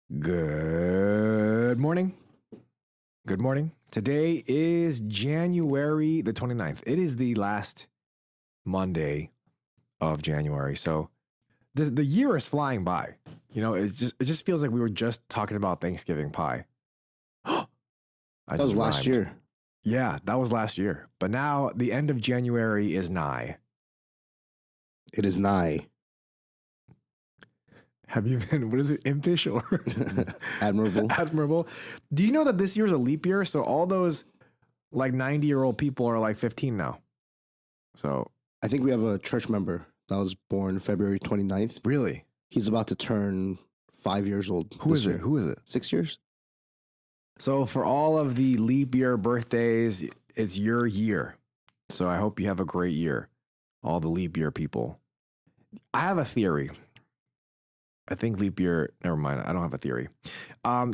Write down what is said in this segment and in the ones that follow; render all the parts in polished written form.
Good morning. Good morning. Today is January the 29th. It is the last Monday of January. So the year is flying by. You know, it just feels like we were just talking about Thanksgiving pie. That was last year. Yeah, that was last year. But now the end of January is nigh. It is nigh. Have you been, what is it, impish or Admirable. admirable? Do you know that this year's a leap year? So all those like 90-year-old people are like 15 now. So I think we have a church member that was born February 29th. really? He's about to turn 5 years old. Who is it? Who is it? 6 years? So for all of the leap year birthdays, it's your year. So I hope you have a great year. All the leap year people. I have a theory. I think leap year, never mind. I don't have a theory.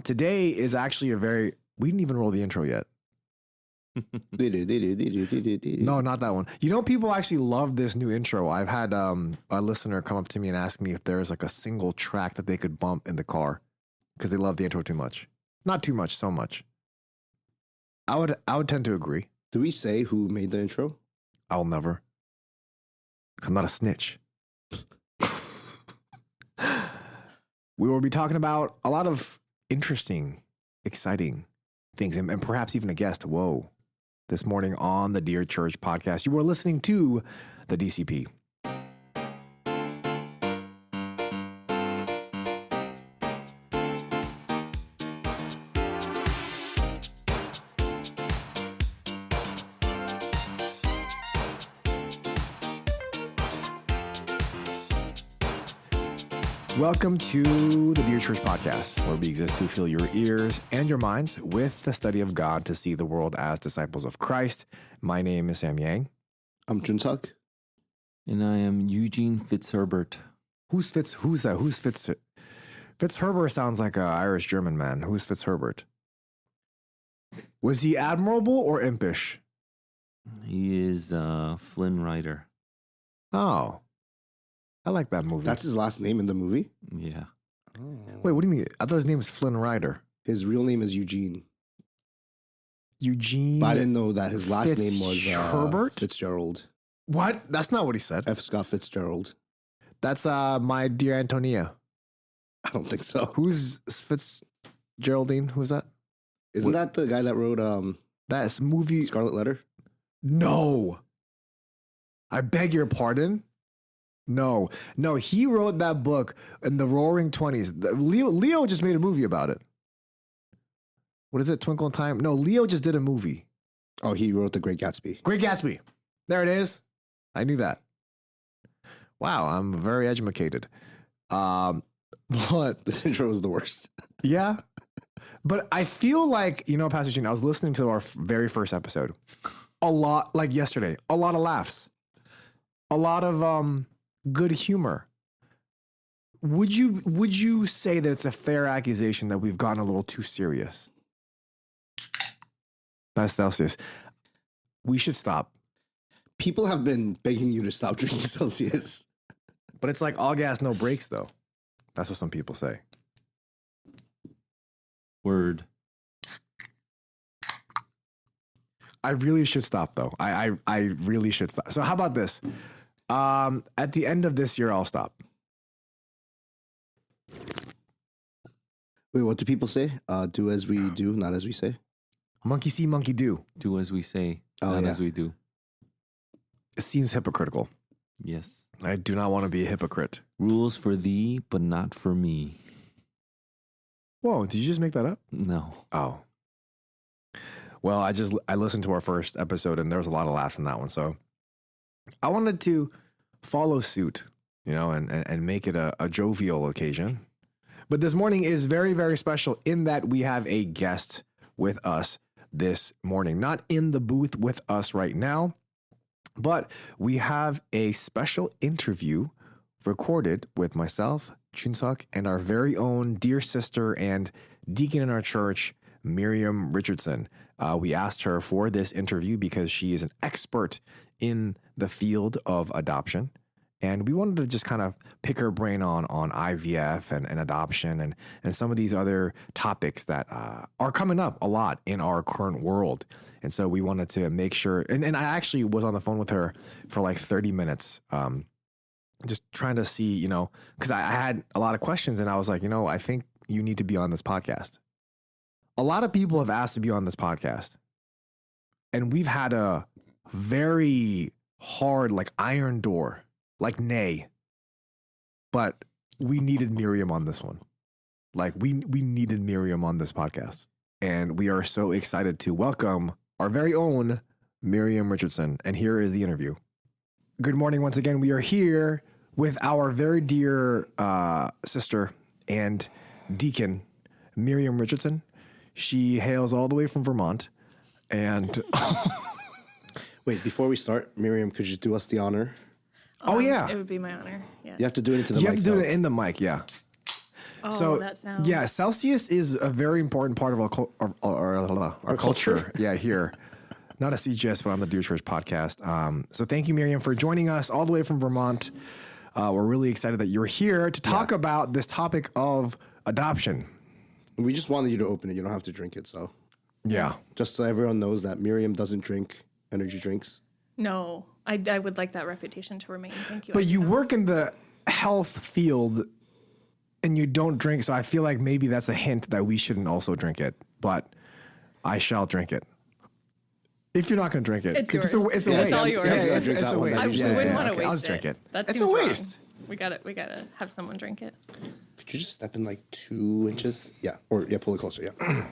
Today is actually we didn't even roll the intro yet. No, not that one. You know, people actually love this new intro. I've had a listener come up to me and ask me if there's like a single track that they could bump in the car because they love the intro too much. Not too much, so much. I would tend to agree. Do we say who made the intro? I'll never. I'm not a snitch. We will be talking about a lot of interesting, exciting things and perhaps even a guest. Whoa. This morning on the Dear Church podcast, you are listening to the DCP. Welcome to the Dear Church podcast, where we exist to fill your ears and your minds with the study of God to see the world as disciples of Christ. My name is Sam Yang. I'm Juntak. And I am Eugene Fitzherbert. Who's that? Fitzherbert sounds like an Irish German man. Who's Fitzherbert? Was he admirable or impish? He is Flynn Rider. Oh, I like that movie. That's his last name in the movie? Yeah. Oh. Wait, what do you mean? I thought his name was Flynn Rider. His real name is Eugene. Eugene. But I didn't know that his last name was Herbert? Fitzgerald. What? That's not what he said. F. Scott Fitzgerald. That's my dear Antonia. I don't think so. Who's Fitzgeraldine? Who's that? Isn't that the guy that wrote That's movie. Scarlet Letter? No. I beg your pardon. No, he wrote that book in the Roaring 20s. Leo just made a movie about it. What is it? Twinkle in Time? No, Leo just did a movie. Oh, he wrote The Great Gatsby. Great Gatsby. There it is. I knew that. Wow, I'm very educated. But This intro was the worst. yeah. But I feel like, Pastor Gene, I was listening to our very first episode. A lot, like yesterday, a lot of laughs. A lot of good humor. Would you say that it's a fair accusation that we've gotten a little too serious? That's Celsius. We should stop. People have been begging you to stop drinking Celsius. But it's like all gas, no brakes, though. That's what some people say. Word. I really should stop, though. I really should stop. So how about this? At the end of this year, I'll stop. Wait, what do people say? Do as we do, not as we say. Monkey see, monkey do. Do as we say, Oh, not yeah. as we do. It seems hypocritical. Yes. I do not want to be a hypocrite. Rules for thee, but not for me. Whoa, did you just make that up? No. Oh. Well, I listened to our first episode and there was a lot of laughs in that one. So I wanted to follow suit, and make it a jovial occasion. But this morning is very, very special in that we have a guest with us this morning. Not in the booth with us right now, but we have a special interview recorded with myself, Chunsuk, and our very own dear sister and deacon in our church, Miriam Richardson. We asked her for this interview because she is an expert in the field of adoption. And we wanted to just kind of pick her brain on IVF and adoption and some of these other topics that are coming up a lot in our current world. And so we wanted to make sure, and I actually was on the phone with her for like 30 minutes, just trying to see, you know, because I had a lot of questions and I was like, you know, I think you need to be on this podcast. A lot of people have asked to be on this podcast. And we've had a very hard, like iron door, like nay. But we needed Miriam on this one. Like we needed Miriam on this podcast. And we are so excited to welcome our very own Miriam Richardson. And here is the interview. Good morning once again. We are here with our very dear sister and deacon, Miriam Richardson. She hails all the way from Vermont. And wait, before we start, Miriam, could you do us the honor? Oh, yeah. It would be my honor. Yes. You have to do it into the mic. You have to do though. it in the mic, yeah. Oh, So, that sounds. yeah, Celsius is a very important part of our culture. Yeah, here. Not a CGS, but on the Dear Church podcast. So thank you, Miriam, for joining us all the way from Vermont. We're really excited that you're here to talk about this topic of adoption. We just wanted you to open it. You don't have to drink it. So, Yeah. just so everyone knows that Miriam doesn't drink energy drinks. No, I would like that reputation to remain. Thank you. But you work in the health field and you don't drink. So I feel like maybe that's a hint that we shouldn't also drink it. But I shall drink it. If you're not going to drink it. It's 'Cause yours. It's a Yeah, waste. It's all yours. Sam's gonna It's drink a that one. waste. I That's wouldn't yeah, want to okay, waste I'll just drink it. That It's seems a wrong. waste. We gotta have someone drink it. Could you just step in like 2 inches? Yeah. Or, pull it closer. Yeah.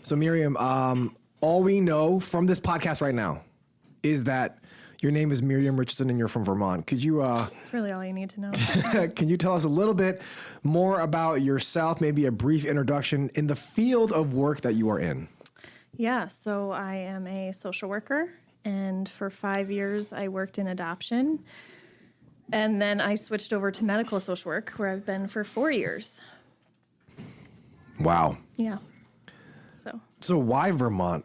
So Miriam, all we know from this podcast right now is that your name is Miriam Richardson and you're from Vermont. Could you, That's really all you need to know. can you tell us a little bit more about yourself, maybe a brief introduction in the field of work that you are in? Yeah, so I am a social worker, and for 5 years I worked in adoption. And then I switched over to medical social work, where I've been for 4 years. Wow. Yeah. So why Vermont?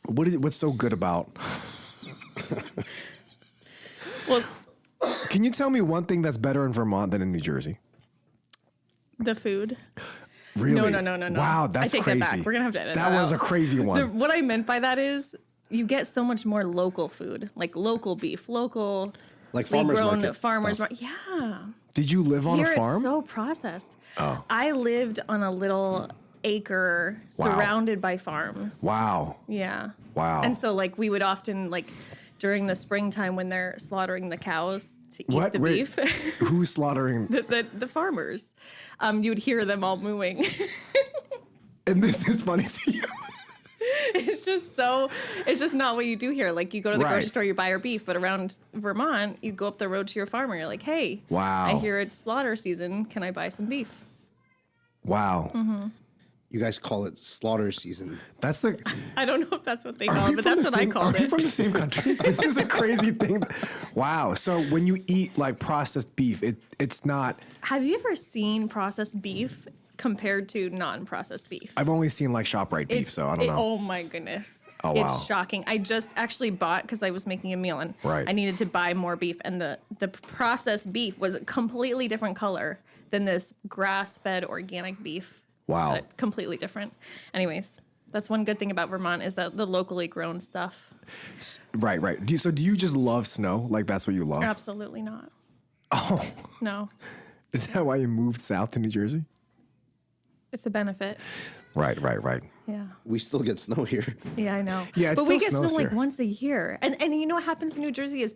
What's so good about? Well, Can you tell me one thing that's better in Vermont than in New Jersey? the food. Really? No. Wow, that's I take crazy. that back. We're gonna have to edit That that was out. a crazy one. What I meant by that is you get so much more local food, like local beef, local Like farmers grown market farmers stuff. market. Yeah. Did you live on Here a farm? it's so processed. Oh. I lived on a little acre Wow. surrounded by farms. Wow. Yeah. Wow. And so like we would often like during the springtime when they're slaughtering the cows to eat the Wait, beef, Who's slaughtering? the farmers, you'd hear them all mooing. And this is funny to you. It's just not what you do here. Like you go to the Right. grocery store, you buy your beef, but around Vermont, you go up the road to your farmer. You're like, hey, Wow. I hear it's slaughter season. Can I buy some beef? Wow. Mm-hmm. You guys call it slaughter season. That's the. I don't know if that's what they Are call we it, but from that's the what I same- called Are we it. from the same country? This is a crazy thing. Wow. So when you eat like processed beef, it's not. Have you ever seen processed beef compared to non-processed beef? I've only seen like ShopRite beef, It's- so I don't know. Oh my goodness. Oh, wow. It's shocking. I just actually bought because I was making a meal and Right. I needed to buy more beef, and the processed beef was a completely different color than this grass-fed organic beef. Wow. Completely different. Anyways, that's one good thing about Vermont is that the locally grown stuff. Right. Do you just love snow? Like that's what you love? Absolutely not. Oh, No, is that why you moved south to New Jersey? it's a benefit. Right. Yeah. We still get snow here. Yeah, I know. Yeah, it but we still get snow snows like here. once a year, and you know what happens in New Jersey is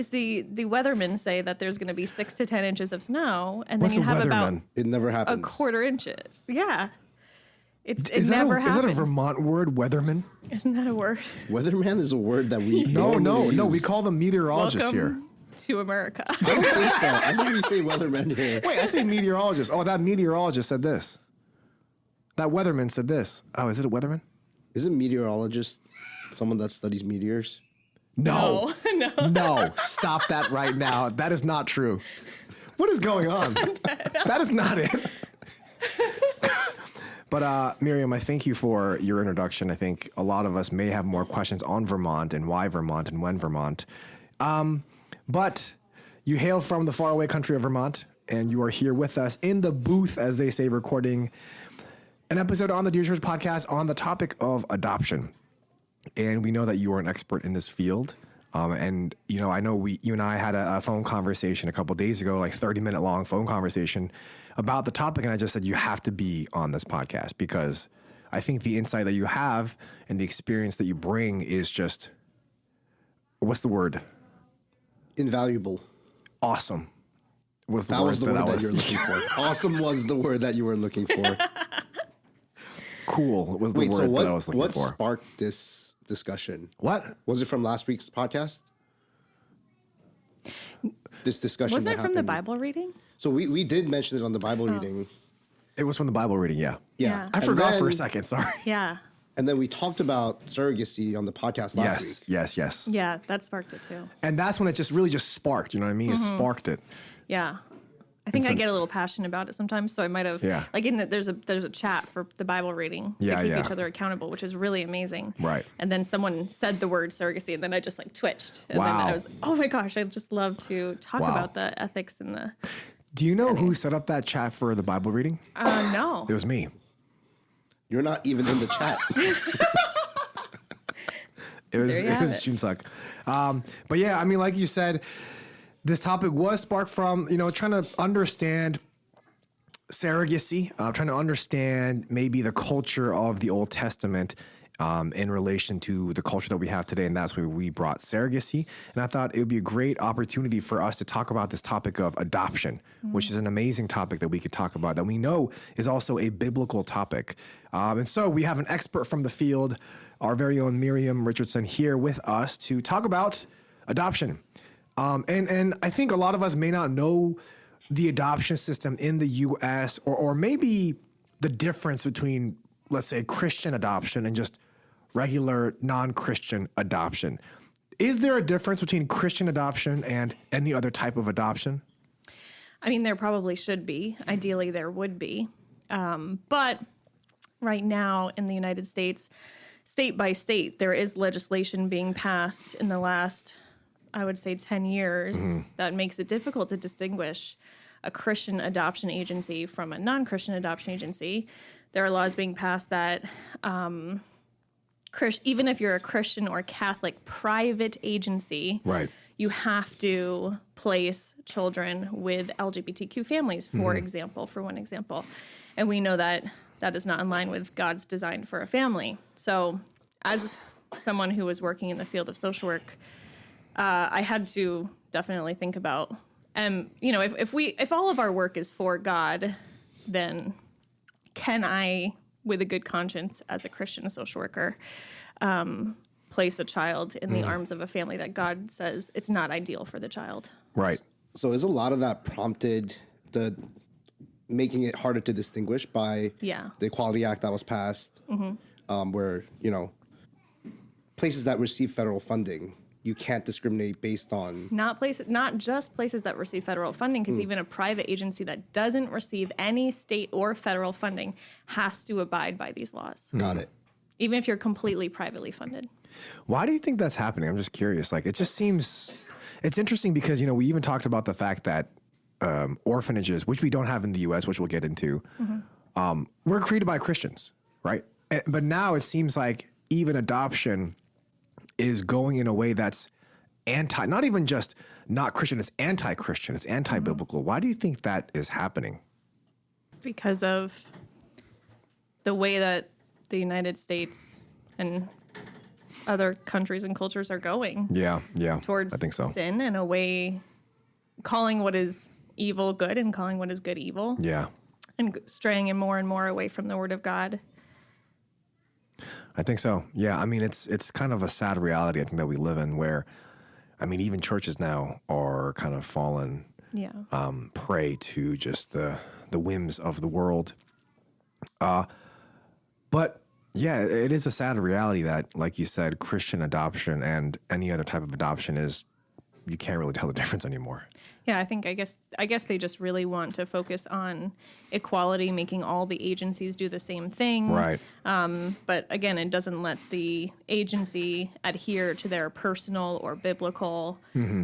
the weathermen say that there's going to be 6 to 10 inches of snow, and What's then you a have about weatherman? It never a happens. quarter inch. Yeah, it Is never that happens. a Vermont word, weatherman? Isn't that a word? Weatherman is a word that we No. normally We use. call them meteorologists Welcome here. to America. I don't think so. I think we say weatherman here. Wait, I say meteorologist. Oh, that meteorologist said this. That weatherman said this. Oh, is it a weatherman? Isn't meteorologist someone that studies meteors? No. No. No. Stop that right now. That is not true. What is going on? That is not it. But Miriam, I thank you for your introduction. I think a lot of us may have more questions on Vermont and why Vermont and when Vermont. but you hail from the faraway country of Vermont, and you are here with us in the booth, as they say, recording an episode on the Dear Church podcast on the topic of adoption. And we know that you are an expert in this field. And, you know, I know you and I had a phone conversation a couple days ago, like 30-minute long phone conversation about the topic. And I just said, you have to be on this podcast because I think the insight that you have and the experience that you bring is just, what's the word? Invaluable. Awesome. Was the That word was the word that you're looking for. Awesome was the word that you were looking for. Cool was the Wait, word so that I was looking what for. sparked this discussion? What? Was it from last week's podcast? This discussion Wasn't that it from the happened? Bible reading? So we did mention it on the Bible reading. It was from the Bible reading, yeah. Yeah. I And forgot for a then- second, sorry. Yeah. And then we talked about surrogacy on the podcast last week. Yes. Yeah, that sparked it too. And that's when it just really just sparked, you know what I mean? It sparked it. Yeah. I think so- I get a little passionate about it sometimes, so I might have like there's a chat for the Bible reading to Yeah, keep yeah. each other accountable, which is really amazing. Right. And then someone said the word surrogacy, and then I just like twitched. And then Wow. I was, oh my gosh, I just love to talk Wow. about the ethics and the Do you know who set up that chat for the Bible reading? no. It was me. You're not even in the chat. It was There you it have was it. Junsuck. But yeah, I mean, like you said, this topic was sparked from, you know, trying to understand surrogacy, trying to understand maybe the culture of the Old Testament in relation to the culture that we have today. And that's where we brought surrogacy. And I thought it would be a great opportunity for us to talk about this topic of adoption, which is an amazing topic that we could talk about that we know is also a biblical topic. And so we have an expert from the field, our very own Miriam Richardson, here with us to talk about adoption. And I think a lot of us may not know the adoption system in the U.S. or maybe the difference between, let's say, Christian adoption and just regular non-Christian adoption. Is there a difference between Christian adoption and any other type of adoption? I mean, there probably should be. Ideally, there would be. But right now in the United States, state by state, there is legislation being passed in the last, I would say, 10 years that makes it difficult to distinguish a Christian adoption agency from a non-Christian adoption agency. There are laws being passed that even if you're a Christian or Catholic private agency, Right. you have to place children with LGBTQ families, for one example. And we know that that is not in line with God's design for a family. So as someone who was working in the field of social work, I had to definitely think about, if all of our work is for God, then can I, with a good conscience as a Christian social worker, place a child in the arms of a family that God says it's not ideal for the child? Right. So is a lot of that prompted the making it harder to distinguish by Yeah. the Equality Act that was passed, where, you know, places that receive federal funding, you can't discriminate based on. Not just places that receive federal funding, because even a private agency that doesn't receive any state or federal funding has to abide by these laws, Got it. even if you're completely privately funded. Why do you think that's happening? I'm just curious. Like, it just seems, it's interesting because, you know, we even talked about the fact that orphanages, which we don't have in the U.S., which we'll get into, were created by Christians, right? But now it seems like even adoption is going in a way that's not even just not Christian, it's anti-Christian, it's anti-biblical. Why do you think that is happening? Because of the way that the United States and other countries and cultures are going Yeah, towards I think so. sin, in a way, calling what is evil good and calling what is good evil, Yeah, and straying it more and more away from the Word of God. I think so. Yeah, I mean, it's kind of a sad reality, I think, that we live in where, I mean, even churches now are kind of fallen Yeah. prey to just the whims of the world. But yeah, it is a sad reality that, like you said, Christian adoption and any other type of adoption is you can't really tell the difference anymore. Yeah, I guess they just really want to focus on equality, making all the agencies do the same thing. Right. But again, it doesn't let the agency adhere to their personal or biblical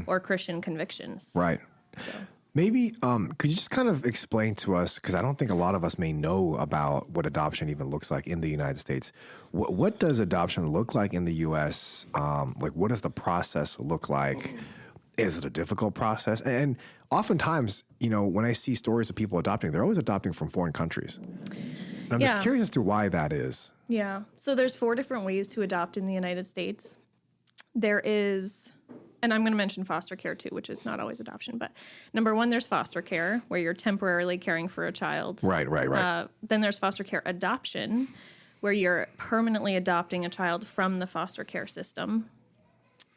or Christian convictions. Right. So. Maybe could you just kind of explain to us, because I don't think a lot of us may know about what adoption even looks like in the United States. What does adoption look like in the U.S.? Like, what does the process look like? Is it a difficult process? And oftentimes, when I see stories of people adopting, they're always adopting from foreign countries. And I'm just curious as to why that is. Yeah. So there's 4 different ways to adopt in the United States. There is, and I'm going to mention foster care too, which is not always adoption. But number 1, there's foster care, where you're temporarily caring for a child. Right. Then there's foster care adoption, where you're permanently adopting a child from the foster care system.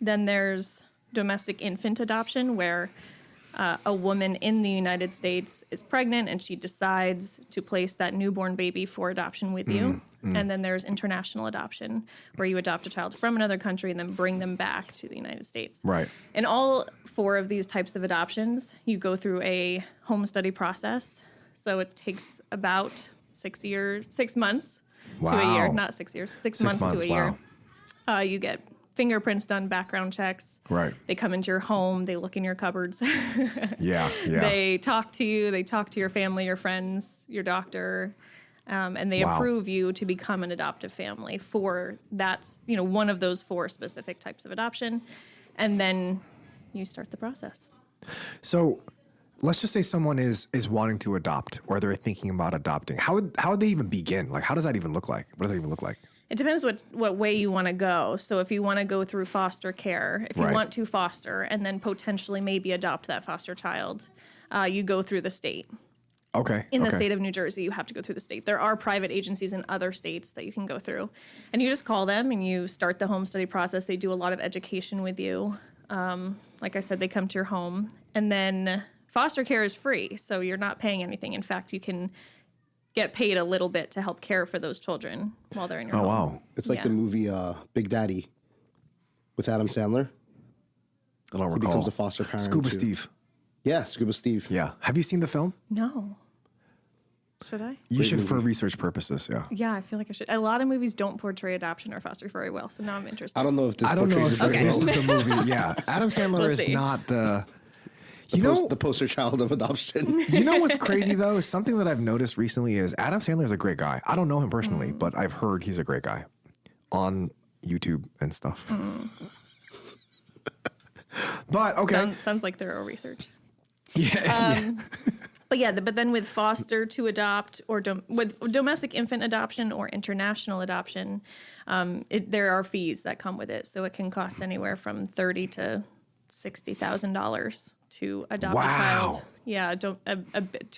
Then there's domestic infant adoption, where a woman in the United States is pregnant and she decides to place that newborn baby for adoption with you. And then there's international adoption, where you adopt a child from another country and then bring them back to the United States. Right. In all 4 of these types of adoptions, you go through a home study process. So it takes about 6 months to a year, not 6 years, 6 months to a year. You get fingerprints done, background checks. Right. They come into your home. They look in your cupboards. Yeah. They talk to you. They talk to your family, your friends, your doctor, and they approve you to become an adoptive family for that's one of those 4 specific types of adoption, and then you start the process. So let's just say someone is wanting to adopt, or they're thinking about adopting. How would they even begin? Like, how does that even look like? What does that even look like? It depends what way you want to go. So if you want to go through foster care, if you want to foster and then potentially maybe adopt that foster child, you go through the state. Okay. In the state of New Jersey, you have to go through the state. There are private agencies in other states that you can go through. And you just call them and you start the home study process. They do a lot of education with you. Like I said, they come to your home. And then foster care is free, so you're not paying anything. In fact, you can get paid a little bit to help care for those children while they're in your home. Oh, wow. It's like the movie Big Daddy with Adam Sandler. I don't recall. He becomes a foster parent. Scuba too. Steve. Yeah, Scuba Steve. Yeah. Have you seen the film? No. Should I? You Great should for movie. research purposes, yeah. Yeah, I feel like I should. A lot of movies don't portray adoption or foster very well, so now I'm interested. I don't know if this I don't know portrays if it very this well. is the movie. Yeah. Adam Sandler We'll is see. not the... The poster child of adoption. You know what's crazy, though? Something that I've noticed recently is Adam Sandler is a great guy. I don't know him personally, but I've heard he's a great guy on YouTube and stuff. But, okay. Sounds like thorough research. Yeah. But then with foster to adopt or with domestic infant adoption or international adoption, there are fees that come with it. So it can cost anywhere from $30,000 to $60,000 to adopt a child. Yeah, to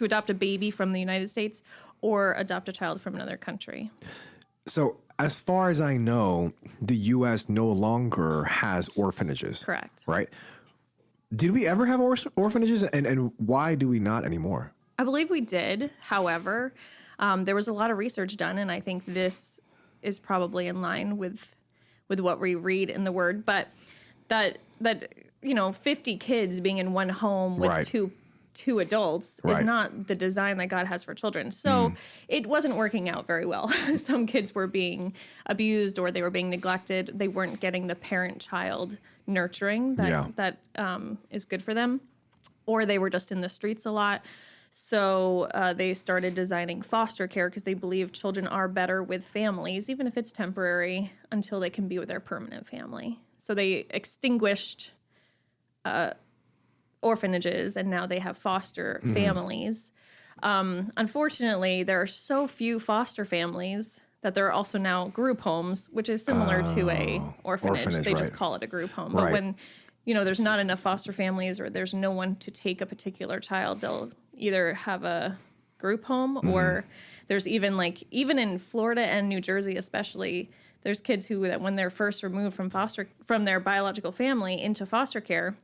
adopt a baby from the United States or adopt a child from another country. So, as far as I know, the U.S. no longer has orphanages. Correct. Right? Did we ever have orphanages, and why do we not anymore? I believe we did. However, there was a lot of research done, and I think this is probably in line with what we read in the Word. But that 50 kids being in one home with two adults is not the design that God has for children. So it wasn't working out very well. Some kids were being abused or they were being neglected. They weren't getting the parent-child nurturing that is good for them, or they were just in the streets a lot. So they started designing foster care because they believe children are better with families, even if it's temporary, until they can be with their permanent family. So they extinguished orphanages, and now they have foster families. Unfortunately, there are so few foster families that there are also now group homes, which is similar to a orphanage. They just call it a group home. But when there's not enough foster families or there's no one to take a particular child, they'll either have a group home or there's even in Florida and New Jersey especially, there's kids who that when they're first removed from their biological family into foster care,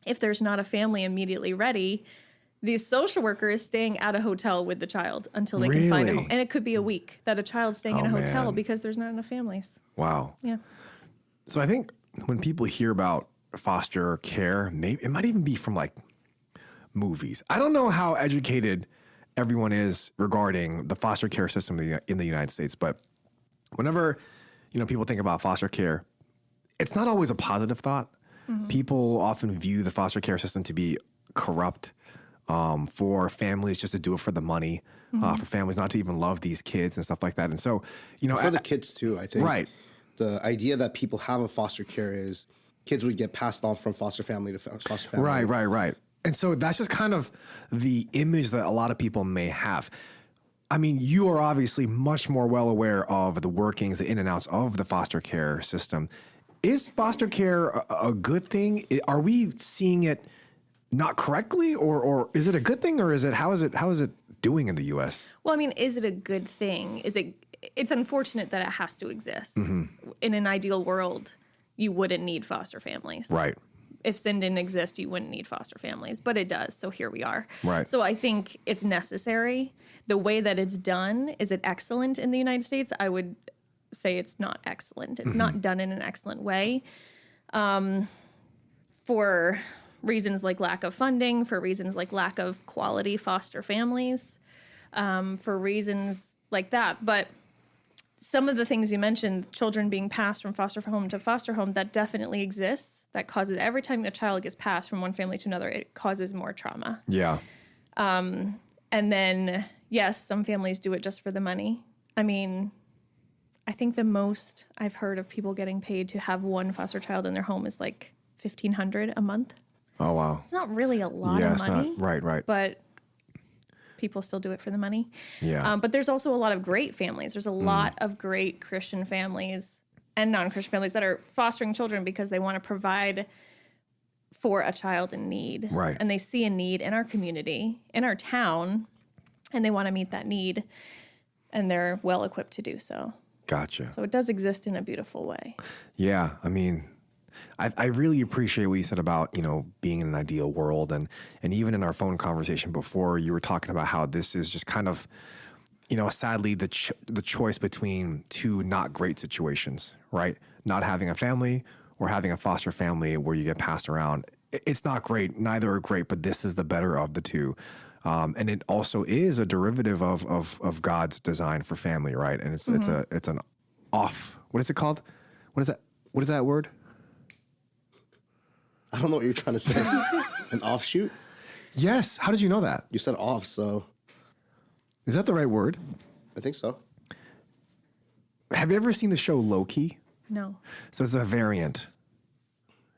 if there's not a family immediately ready, the social worker is staying at a hotel with the child until they can find a home. And it could be a week that a child's staying in a hotel because there's not enough families. Wow. Yeah. So I think when people hear about foster care. Maybe it might even be from like movies. I don't know how educated everyone is regarding the foster care system in the United States, but whenever, people think about foster care, it's not always a positive thought. People often view the foster care system to be corrupt, for families just to do it for the money, for families not to even love these kids and stuff like that. And so, For the kids too, I think. Right. The idea that people have of foster care is kids would get passed on from foster family to foster family. Right. And so that's just kind of the image that a lot of people may have. I mean, you are obviously much more well aware of the workings, the in and outs of the foster care system. Is foster care a good thing? Are we seeing it not correctly, or is it a good thing, or how is it doing in the U.S.? Well, I mean, is it a good thing? It's unfortunate that it has to exist. In an ideal world, you wouldn't need foster families. Right. If sin didn't exist, you wouldn't need foster families, but it does. So here we are. Right. So I think it's necessary. The way that it's done, is it excellent in the United States? I would say it's not excellent. It's not done in an excellent way. For reasons like lack of funding, for reasons like lack of quality foster families, for reasons like that. But some of the things you mentioned, children being passed from foster home to foster home, that definitely exists. That causes, every time a child gets passed from one family to another, it causes more trauma. Yeah. And then, yes, some families do it just for the money. I mean, I think the most I've heard of people getting paid to have one foster child in their home is like $1,500 a month. Oh, wow. It's not really a lot of money. It's not. Right. But people still do it for the money. Yeah. But there's also a lot of great families. There's a lot of great Christian families and non-Christian families that are fostering children because they want to provide for a child in need. Right. And they see a need in our community, in our town, and they want to meet that need. And they're well equipped to do so. Gotcha. So it does exist in a beautiful way. Yeah. I mean, I really appreciate what you said about, being in an ideal world. And even in our phone conversation before, you were talking about how this is just kind of, sadly, the choice between two not great situations, right? Not having a family or having a foster family where you get passed around. It's not great. Neither are great, but this is the better of the two. And it also is a derivative of God's design for family, right? And it's an off. What is it called? What is that word? I don't know what you're trying to say. An offshoot? Yes. How did you know that? You said off, so Is that the right word? I think so. Have you ever seen the show Loki? No. So it's a variant.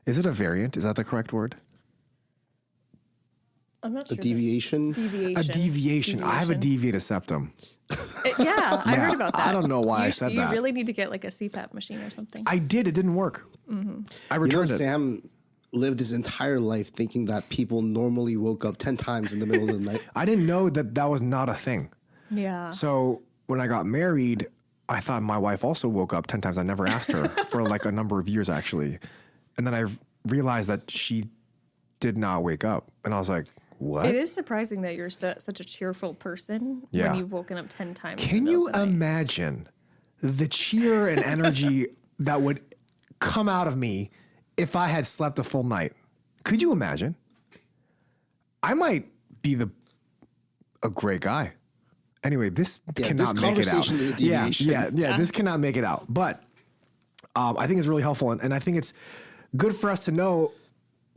Is it a variant? Is that the correct word? I'm not A sure. deviation? A deviation. I have a deviated septum. Yeah, I heard about that. I don't know why I said that. You really need to get like a CPAP machine or something. I did. It didn't work. I returned it. Sam lived his entire life thinking that people normally woke up 10 times in the middle of the night. I didn't know that was not a thing. Yeah. So when I got married, I thought my wife also woke up 10 times. I never asked her for like a number of years, actually. And then I realized that she did not wake up. And I was like, what? It is surprising that you're such a cheerful person Yeah. when you've woken up 10 times. in Can the you middle of the night. imagine the cheer and energy that would come out of me if I had slept a full night? Could you imagine? I might be a great guy. Anyway, this cannot this make it out. conversation is a deviation. Yeah, this cannot make it out. But I think it's really helpful. And I think it's good for us to know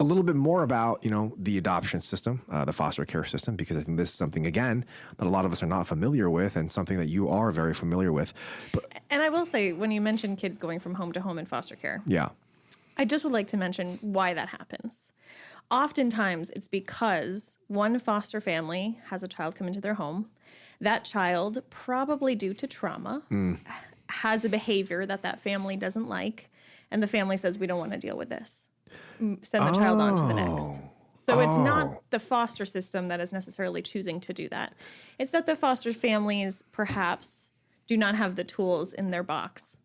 a little bit more about, the adoption system, the foster care system, because I think this is something, again, that a lot of us are not familiar with and something that you are very familiar with. But And I will say, when you mentioned kids going from home to home in foster care, yeah. I just would like to mention why that happens. Oftentimes, it's because one foster family has a child come into their home. That child, probably due to trauma, has a behavior that family doesn't like, and the family says, we don't want to deal with this. Send the child on to the next. So it's not the foster system that is necessarily choosing to do that. It's that the foster families perhaps do not have the tools in their box.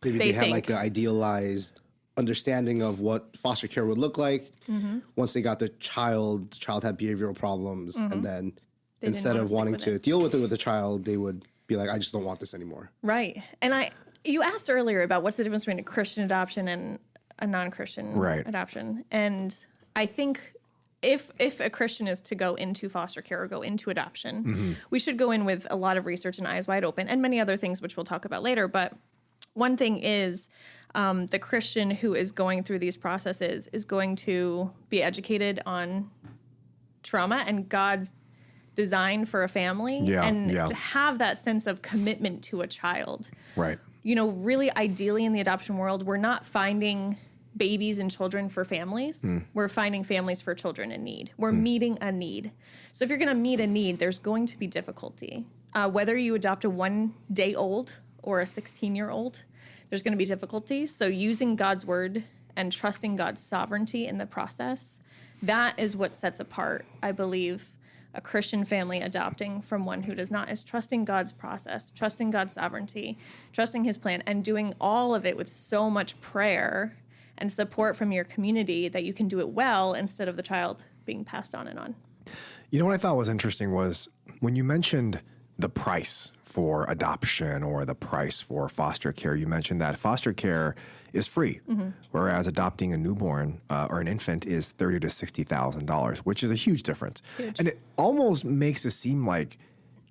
Maybe They they had think. like an idealized understanding of what foster care would look like. Once they got the child had behavioral problems, and then didn't instead wanna of stick wanting with to it. deal with it with the child, they would be like, I just don't want this anymore. Right. And you asked earlier about what's the difference between a Christian adoption and a non-Christian Right. adoption. And I think if a Christian is to go into foster care or go into adoption, we should go in with a lot of research and eyes wide open and many other things, which we'll talk about later. But one thing is the Christian who is going through these processes is going to be educated on trauma and God's design for a family and have that sense of commitment to a child. Right. You know, really ideally in the adoption world, we're not finding babies and children for families. We're finding families for children in need. We're meeting a need. So if you're going to meet a need, there's going to be difficulty. Whether you adopt a 1-day-old or a 16-year-old, there's going to be difficulty. So using God's word and trusting God's sovereignty in the process, that is what sets apart, I believe, a Christian family adopting from one who does not, is trusting God's process, trusting God's sovereignty, trusting his plan, and doing all of it with so much prayer and support from your community that you can do it well instead of the child being passed on and on. You know what I thought was interesting was when you mentioned the price for adoption or the price for foster care, you mentioned that foster care is free, whereas adopting a newborn or an infant is $30,000 to $60,000, which is a huge difference. Huge. And it almost makes it seem like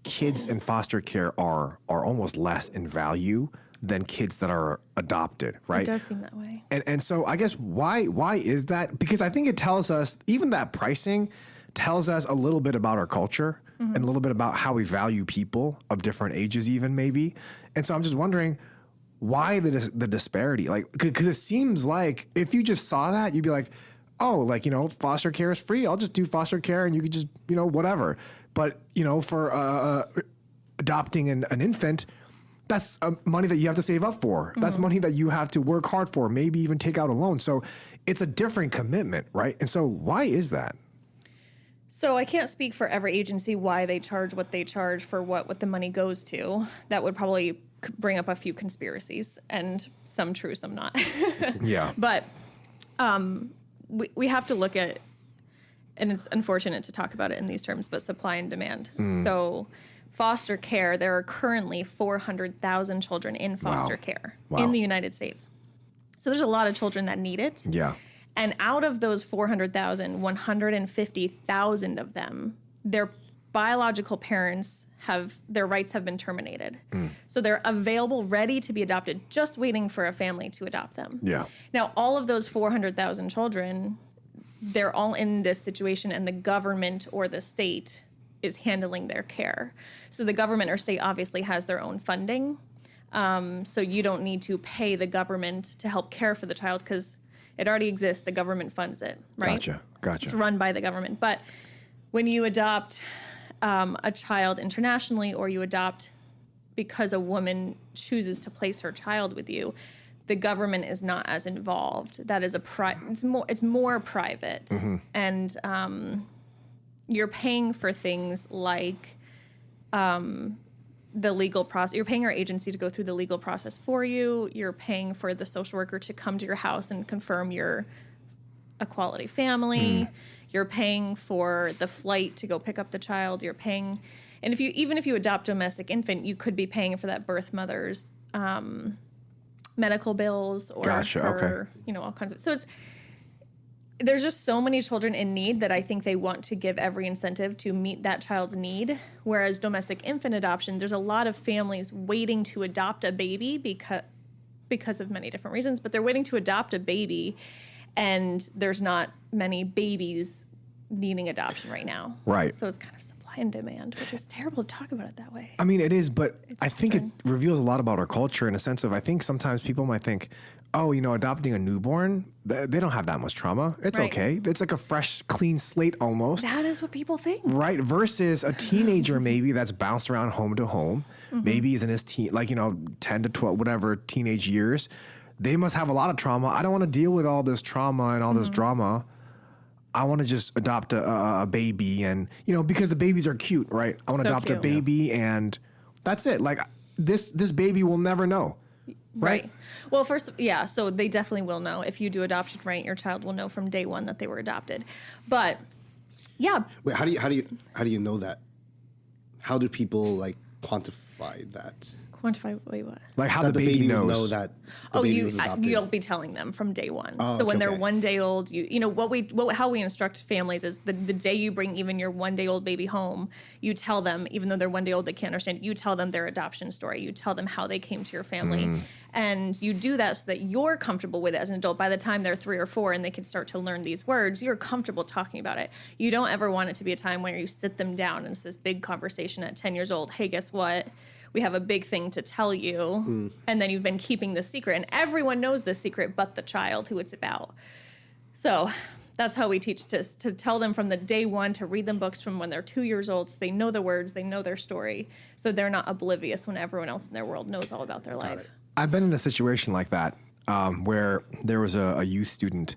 kids in foster care are almost less in value than kids that are adopted, right? It does seem that way. And so I guess why is that? Because I think it tells us, even that pricing tells us a little bit about our culture and a little bit about how we value people of different ages even maybe. And so I'm just wondering why the disparity? Like, because it seems like if you just saw that, you'd be like, oh, like, you know, foster care is free. I'll just do foster care and you could just, you know, whatever. But, you know, for adopting an infant, that's money that you have to save up for. That's money that you have to work hard for, maybe even take out a loan. So it's a different commitment, right? And so why is that? So I can't speak for every agency why they charge what they charge for what the money goes to. That would probably bring up a few conspiracies, and some true, some not. Yeah. But we have to look at, and it's unfortunate to talk about it in these terms, but supply and demand. So foster care, there are currently 400,000 children in foster care in the United States. So there's a lot of children that need it. Yeah. And out of those 400,000, 150,000 of them, their biological parents their rights have been terminated. So they're available, ready to be adopted, just waiting for a family to adopt them. Yeah. Now, all of those 400,000 children, they're all in this situation, and the government or the state is handling their care. So the government or state obviously has their own funding. So you don't need to pay the government to help care for the child because it already exists. The government funds it, right? Gotcha. It's run by the government. But when you adopt a child internationally, or you adopt because a woman chooses to place her child with you, the government is not as involved. That is it's more private, and you're paying for things like the legal process. You're paying our agency to go through the legal process for you. You're paying for the social worker to come to your house and confirm you're a quality family. You're paying for the flight to go pick up the child. You're paying, and even if you adopt domestic infant, you could be paying for that birth mother's medical bills or her, you know, all kinds of. So there's just so many children in need that I think they want to give every incentive to meet that child's need. Whereas domestic infant adoption, there's a lot of families waiting to adopt a baby because of many different reasons, but they're waiting to adopt a baby, and there's not many babies needing adoption right now. Right. So it's kind of supply and demand, which is terrible to talk about it that way. I mean, it is, but I think it reveals a lot about our culture in a sense of, I think sometimes people might think, oh, you know, adopting a newborn, they don't have that much trauma. It's okay. It's like a fresh, clean slate almost. That is what people think. Right. Versus a teenager maybe that's bounced around home to home, maybe is in his 10 to 12, whatever, teenage years. They must have a lot of trauma. I don't want to deal with all this trauma and all this drama. I want to just adopt a baby, and, you know, because the babies are cute, right? I want to adopt a baby, and that's it. Like, this baby will never know. Right. Well, first, so they definitely will know. If you do adoption right, your child will know from day one that they were adopted. But yeah. Wait, how do you know that? How do people like quantify quantify that? Quantify, wait, what? Like how That the baby would knows. know that the baby was adopted. You'll be telling them from day one. Oh, so when okay, they're okay. 1 day old, you know how we instruct families is the day you bring even your 1 day old baby home, you tell them, even though they're 1 day old, they can't understand. You tell them their adoption story. You tell them how they came to your family, and you do that so that you're comfortable with it as an adult. By the time they're 3 or 4 and they can start to learn these words, you're comfortable talking about it. You don't ever want it to be a time where you sit them down and it's this big conversation at 10 years old. Hey, guess what? We have a big thing to tell you. And then you've been keeping the secret. And everyone knows the secret but the child who it's about. So that's how we teach to tell them from the day one, to read them books from when they're 2 years old, so they know the words, they know their story, so they're not oblivious when everyone else in their world knows all about their life. I've been in a situation like that where there was a youth student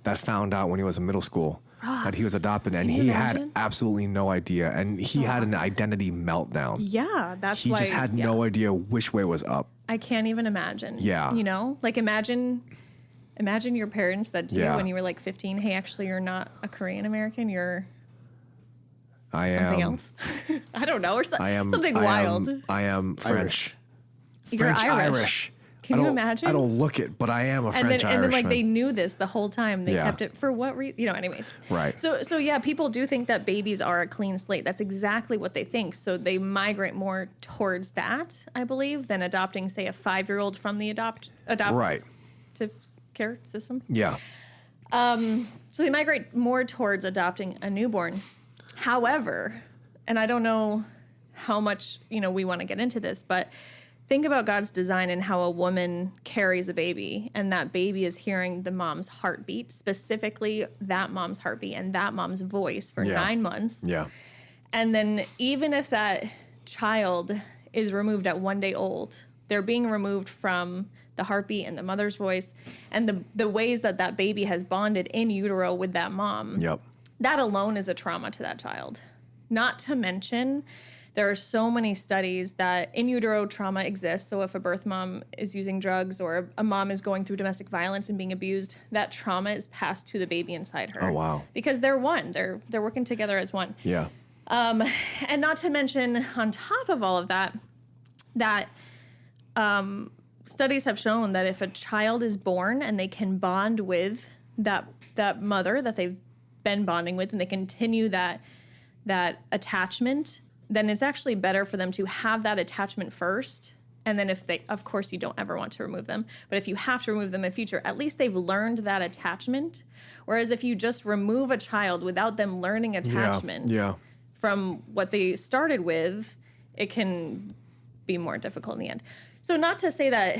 that found out when he was in middle school that he was adopted, and you he had imagine? absolutely no idea, and he had an identity meltdown. Yeah, that's He why. just had no idea which way was up. I can't even imagine. Yeah. You know, like imagine your parents said to you Yeah. when you were like 15, hey, actually, you're not a Korean American, you're I something am. else. I don't know, or I am something wild. I am French. You're French Irish. Can I you don't- imagine? I don't look it, but I am a and French then like Irishman. they knew this the whole time. They Yeah. kept it for what reason? You know, anyways. Right. So yeah, people do think that babies are a clean slate. That's exactly what they think. So they migrate more towards that, I believe, than adopting, say, a 5-year-old from the adoptive Right. care system. Yeah. So they migrate more towards adopting a newborn. However, and I don't know how much, we want to get into this, but think about God's design and how a woman carries a baby, and that baby is hearing the mom's heartbeat, specifically that mom's heartbeat and that mom's voice for Yeah. 9 months. Yeah. And then even if that child is removed at 1 day old, they're being removed from the heartbeat and the mother's voice and the ways that that baby has bonded in utero with that mom. Yep. That alone is a trauma to that child. Not to mention, there are so many studies that in utero trauma exists. So if a birth mom is using drugs or a mom is going through domestic violence and being abused, that trauma is passed to the baby inside her. Oh, wow. Because they're one. They're working together as one. Yeah. And not to mention, on top of all of that, studies have shown that if a child is born and they can bond with that mother that they've been bonding with, and they continue that attachment, then it's actually better for them to have that attachment first. And then of course, you don't ever want to remove them, but if you have to remove them in the future, at least they've learned that attachment. Whereas if you just remove a child without them learning attachment Yeah. from what they started with, it can be more difficult in the end. So not to say that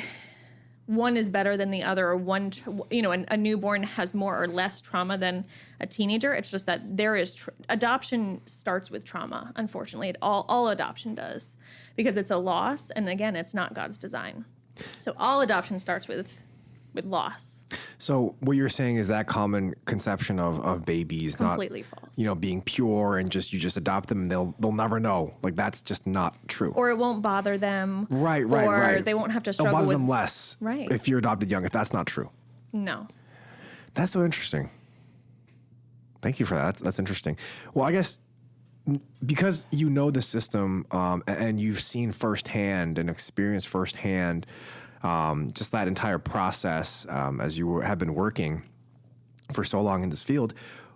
one is better than the other, or a newborn has more or less trauma than a teenager. It's just that there is adoption starts with trauma. Unfortunately, all adoption does, because it's a loss, and again, it's not God's design. So all adoption starts with loss. So what you're saying is that common conception of babies Completely not, false. Being pure and you just adopt them and they'll never know. Like that's just not true. Or it won't bother them. Right. Or they won't have to It'll struggle bother with them less. Right. If you're adopted young, if that's not true. No. That's so interesting. Thank you for that. That's interesting. Well, I guess because you know the system and you've seen firsthand and experienced firsthand just that entire process as you have been working for so long in this field,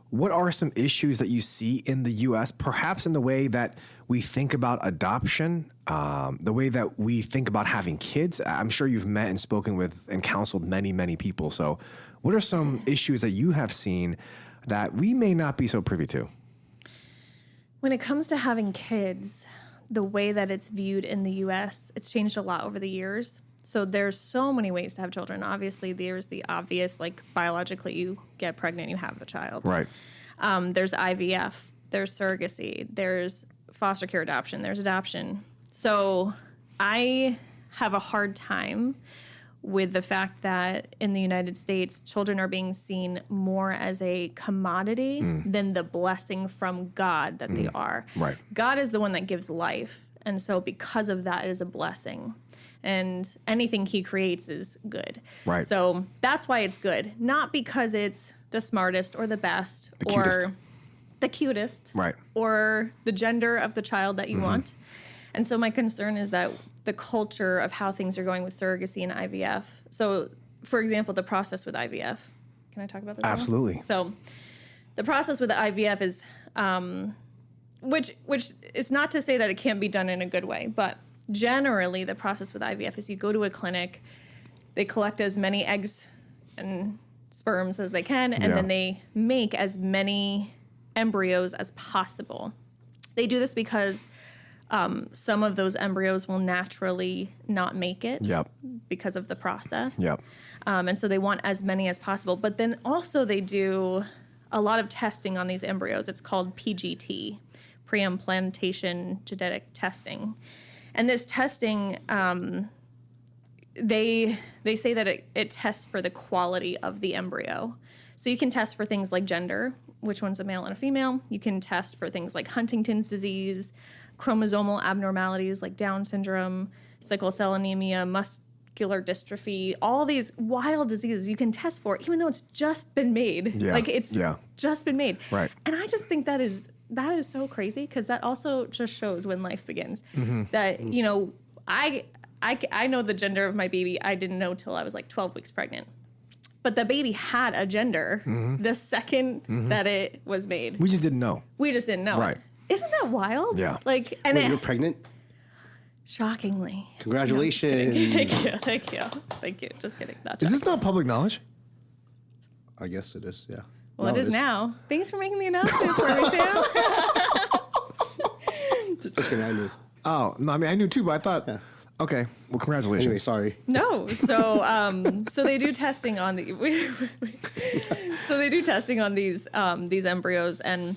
what are some issues that you see in the U.S., perhaps in the way that we think about adoption, the way that we think about having kids? I'm sure you've met and spoken with and counseled many, many people. So what are some issues that you have seen that we may not be so privy to? When it comes to having kids, the way that it's viewed in the U.S., it's changed a lot over the years. So there's so many ways to have children. Obviously, there's the obvious, like biologically, you get pregnant, you have the child. Right. There's IVF, there's surrogacy, there's foster care adoption, there's adoption. So I have a hard time with the fact that in the United States, children are being seen more as a commodity than the blessing from God that they are. Right. God is the one that gives life. And so because of that, it is a blessing. And anything he creates is good. Right. So that's why it's good. Not because it's the smartest or the best cutest. or the cutest. Right. Or the gender of the child that you want. And so my concern is that the culture of how things are going with surrogacy and IVF. So, for example, the process with IVF. Can I talk about this? Absolutely. So the process with the IVF is, which is not to say that it can't be done in a good way, but generally the process with IVF is you go to a clinic, they collect as many eggs and sperms as they can, and then they make as many embryos as possible. They do this because some of those embryos will naturally not make it because of the process. And so they want as many as possible. But then also they do a lot of testing on these embryos. It's called PGT, pre-implantation genetic testing. And this testing, they say that it tests for the quality of the embryo. So you can test for things like gender, which one's a male and a female. You can test for things like Huntington's disease, chromosomal abnormalities like Down syndrome, sickle cell anemia, muscular dystrophy, all these wild diseases you can test for, even though it's just been made. Like it's just been made. Right. And I just think that is so crazy, because that also just shows when life begins. That, you know, I know the gender of my baby. I didn't know till I was like 12 weeks pregnant. But the baby had a gender the second that it was made. We just didn't know. Right. Isn't that wild? Yeah. Like, and Wait, you're pregnant? Shockingly. Congratulations. No, Thank you. Just kidding. Not Is shocking. this not public knowledge? I guess it is, yeah. Well, No, it is now. Thanks for making the announcement for me, Sam. Just kidding, I knew. Oh, no, I mean, I knew too, but I thought, okay, well, congratulations. Anyway, sorry. No, so they do testing on these embryos, and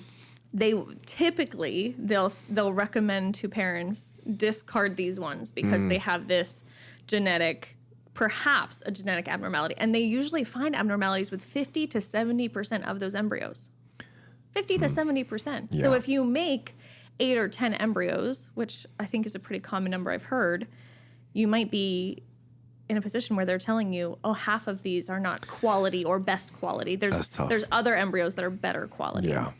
they typically they'll recommend to parents discard these ones because they have this perhaps a genetic abnormality, and they usually find abnormalities with 50 to 70% of those embryos. 50 to 70%. Yeah. So if you make 8 or 10 embryos, which I think is a pretty common number I've heard, you might be in a position where they're telling you, oh, half of these are not quality or best quality. That's tough. There's other embryos that are better quality. Yeah.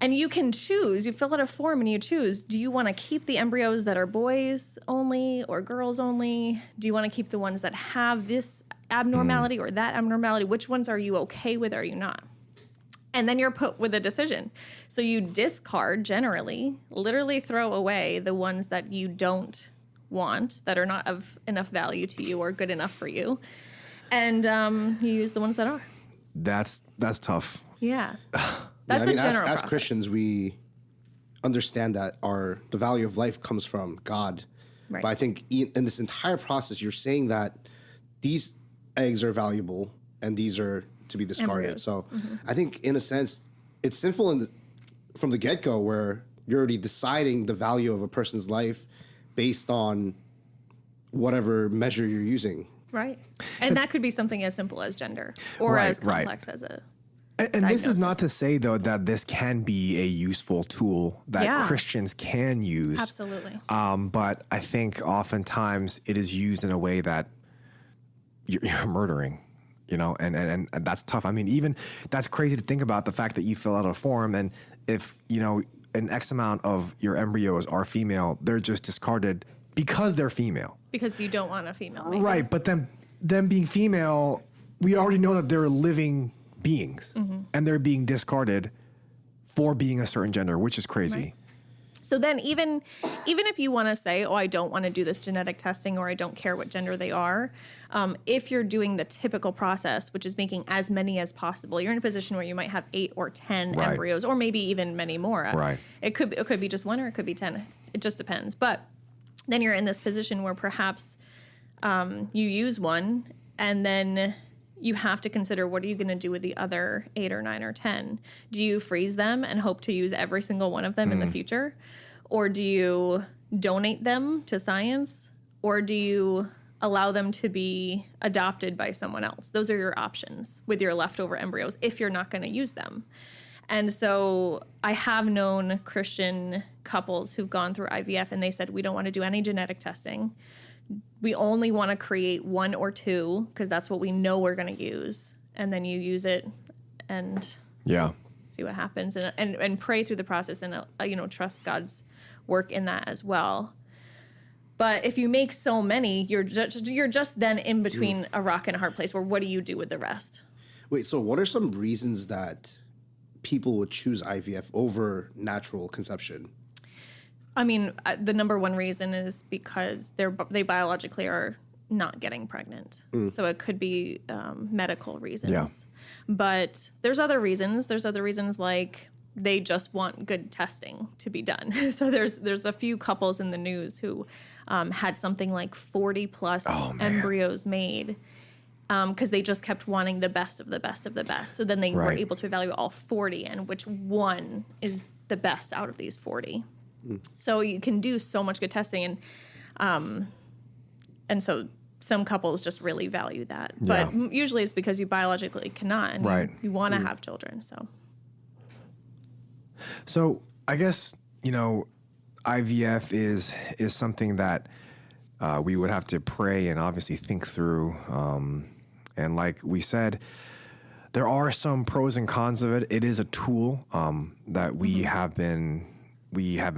And you can choose, you fill out a form and you choose, do you want to keep the embryos that are boys only or girls only? Do you want to keep the ones that have this abnormality or that abnormality? Which ones are you okay with, or are you not? And then you're put with a decision. So you discard, generally, literally throw away the ones that you don't want, that are not of enough value to you or good enough for you. And you use the ones that are. That's tough. Yeah. That's Yeah, the general as process. Christians, we understand that the value of life comes from God. Right. But I think in this entire process, you're saying that these eggs are valuable and these are to be discarded. Embryos. So I think, in a sense, it's sinful from the get-go, where you're already deciding the value of a person's life based on whatever measure you're using. Right. And that could be something as simple as gender or Right, as complex as a And this is not diagnosis. to say, though, that this can be a useful tool that Yeah. Christians can use. Absolutely. But I think oftentimes it is used in a way that you're murdering, you know, and that's tough. I mean, even that's crazy to think about, the fact that you fill out a form, and if, you know, an X amount of your embryos are female, they're just discarded because they're female. Because you don't want a female. Maybe. Right. But them being female, we already know that they're living beings, and they're being discarded for being a certain gender, which is crazy. Right. So then even if you want to say, oh, I don't want to do this genetic testing, or I don't care what gender they are, if you're doing the typical process, which is making as many as possible, you're in a position where you might have 8 or 10 Right. embryos, or maybe even many more. Right. It could be just 1, or it could be 10. It just depends. But then you're in this position where perhaps you use one, and then you have to consider, what are you going to do with the other 8 or 9 or 10? Do you freeze them and hope to use every single one of them in the future? Or do you donate them to science? Or do you allow them to be adopted by someone else? Those are your options with your leftover embryos if you're not going to use them. And so I have known Christian couples who've gone through IVF, and they said, we don't want to do any genetic testing. We only want to create 1 or 2 because that's what we know we're going to use. And then you use it and Yeah. see what happens, and pray through the process, and trust God's work in that as well. But if you make so many, you're just then in between a rock and a hard place where what do you do with the rest? Wait, so what are some reasons that people would choose IVF over natural conception? I mean, the number one reason is because they biologically are not getting pregnant. So it could be medical reasons. Yeah. But there's other reasons. There's other reasons like they just want good testing to be done. So there's a few couples in the news who had something like 40 plus embryos made because they just kept wanting the best of the best of the best. So then they were able to evaluate all 40 and which one is the best out of these 40. So you can do so much good testing, and so some couples just really value that. But usually it's because you biologically cannot, and you want to have children. So I guess, IVF is something that we would have to pray and obviously think through. And like we said, there are some pros and cons of it. It is a tool that we have been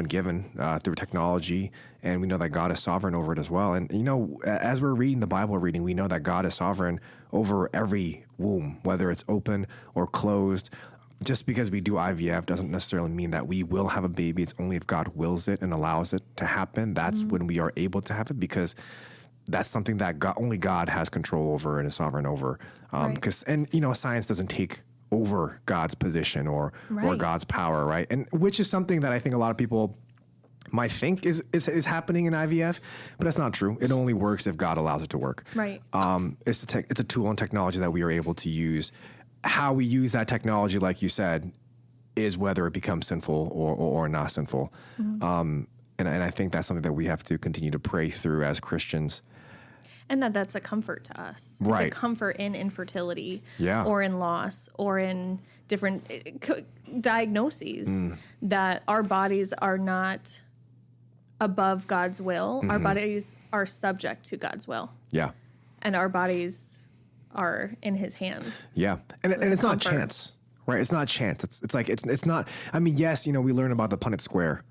given through technology, and we know that God is sovereign over it as well. And, as we're reading the Bible reading, we know that God is sovereign over every womb, whether it's open or closed. Just because we do IVF doesn't necessarily mean that we will have a baby. It's only if God wills it and allows it to happen. That's when we are able to have it, because that's something that only God has control over and is sovereign over. Science doesn't take over God's position or God's power, right? And which is something that I think a lot of people might think is happening in IVF, but that's not true. It only works if God allows it to work. Right. It's a tool and technology that we are able to use. How we use that technology, like you said, is whether it becomes sinful or not sinful. And I think that's something that we have to continue to pray through as Christians. And that's a comfort to us. Right. It's a comfort in infertility Yeah. or in loss or in different diagnoses that our bodies are not above God's will. Our bodies are subject to God's will. Yeah. And our bodies are in his hands. Yeah. And So it's not comfort. chance, right? It's not chance. It's not, I mean, yes, we learn about the Punnett square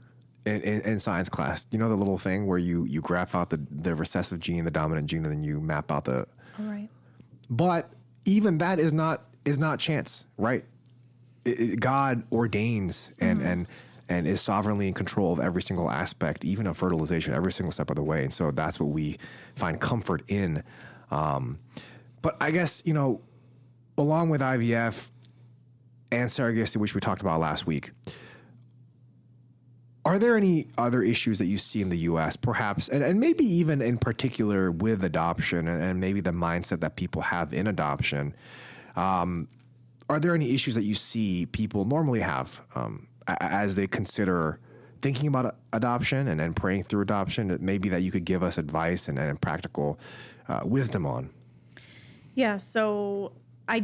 in science class. The little thing where you graph out the recessive gene, the dominant gene, and then you map out the, All right. but even that is not chance, right? God ordains and is sovereignly in control of every single aspect, even of fertilization, every single step of the way. And so that's what we find comfort in. But I guess, along with IVF and surrogacy, which we talked about last week, are there any other issues that you see in the U.S., perhaps, and maybe even in particular with adoption and maybe the mindset that people have in adoption? Are there any issues that you see people normally have as they consider thinking about adoption and praying through adoption, that maybe that you could give us advice and practical wisdom on? Yeah, so I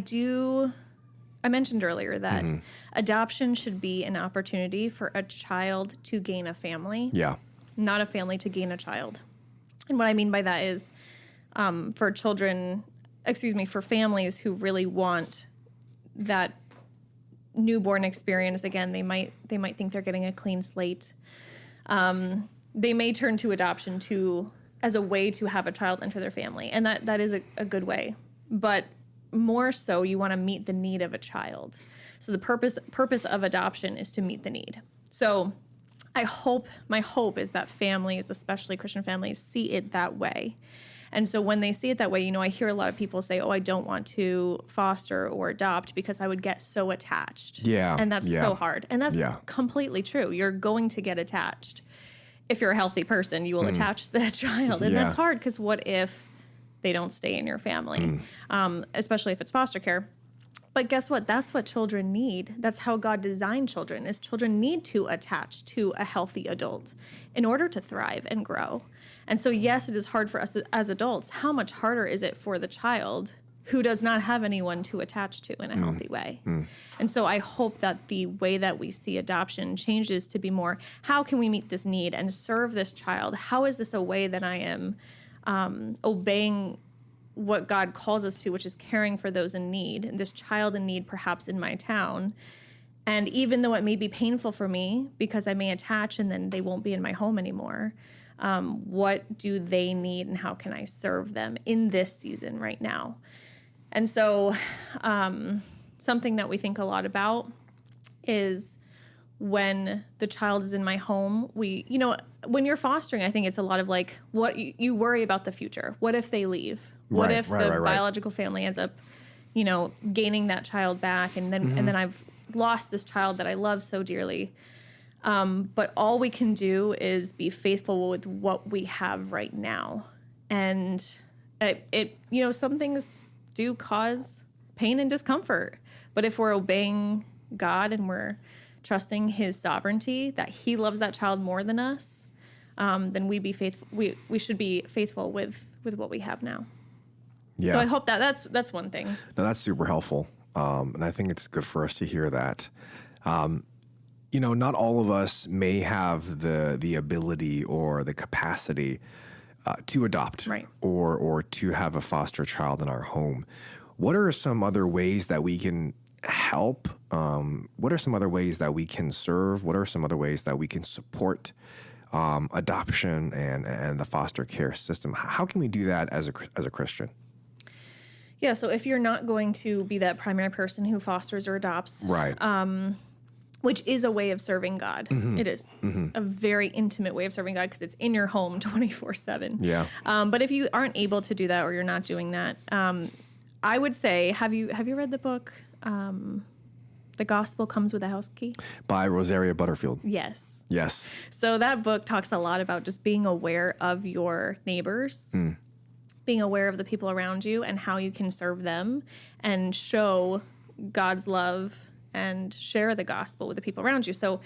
mentioned earlier that adoption should be an opportunity for a child to gain a family, Yeah. not a family to gain a child. And what I mean by that is for families who really want that newborn experience. Again, they might think they're getting a clean slate. They may turn to adoption as a way to have a child enter their family, and that is a good way. But more so, you want to meet the need of a child. So the purpose of adoption is to meet the need. So my hope is that families, especially Christian families, see it that way. And so when they see it that way, I hear a lot of people say, I don't want to foster or adopt because I would get so attached. Yeah. And that's so hard. And that's Yeah. completely true. You're going to get attached. If you're a healthy person, you will attach to that child. And that's Yeah. hard because what if they don't stay in your family, especially if it's foster care? But guess what? That's what children need. That's how God designed children, is children need to attach to a healthy adult in order to thrive and grow. And so, yes, it is hard for us as adults. How much harder is it for the child who does not have anyone to attach to in a healthy way? And so I hope that the way that we see adoption changes to be more, how can we meet this need and serve this child? How is this a way that I am obeying what God calls us to, which is caring for those in need, this child in need perhaps in my town. And even though it may be painful for me because I may attach and then they won't be in my home anymore, What do they need and how can I serve them in this season right now? And so something that we think a lot about is when the child is in my home, when you're fostering, I think it's a lot of like, what you worry about the future. What if they leave? What if the biological family ends up, gaining that child back? And then I've lost this child that I love so dearly. But all we can do is be faithful with what we have right now. And some things do cause pain and discomfort. But if we're obeying God and we're trusting his sovereignty, that he loves that child more than us, then we should be faithful with what we have now. Yeah. So I hope that's one thing. No, that's super helpful. And I think it's good for us to hear that. Not all of us may have the ability or the capacity to adopt, right, or to have a foster child in our home. What are some other ways that we can help? What are some other ways that we can serve? What are some other ways that we can support adoption and the foster care system? How can we do that as a Christian? Yeah, so if you're not going to be that primary person who fosters or adopts, right, which is a way of serving God. Mm-hmm. It is a very intimate way of serving God because it's in your home 24/7. Yeah. But if you aren't able to do that or you're not doing that, I would say, have you read the book, The Gospel Comes with a House Key? By Rosaria Butterfield. Yes. Yes. So that book talks a lot about just being aware of your neighbors, being aware of the people around you and how you can serve them and show God's love and share the gospel with the people around you. So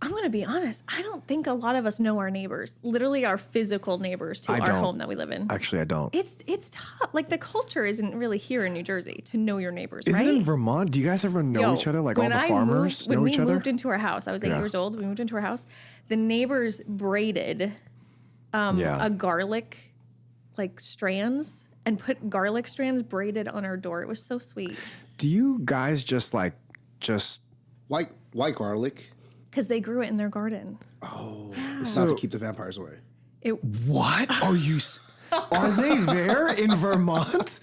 I'm going to be honest. I don't think a lot of us know our neighbors, literally our physical neighbors to our home that we live in. Actually, I don't. It's tough. Like the culture isn't really here in New Jersey to know your neighbors, Is right? it in Vermont? Do you guys ever know each other? Like all the farmers know each other? When we moved into our house, I was 8 years old. We moved into our house. The neighbors braided a garlic strands and put garlic strands braided on our door. It was so sweet. Do you guys just white garlic? Because they grew it in their garden. Oh, it's not to keep the vampires away. What are you? Are they there in Vermont?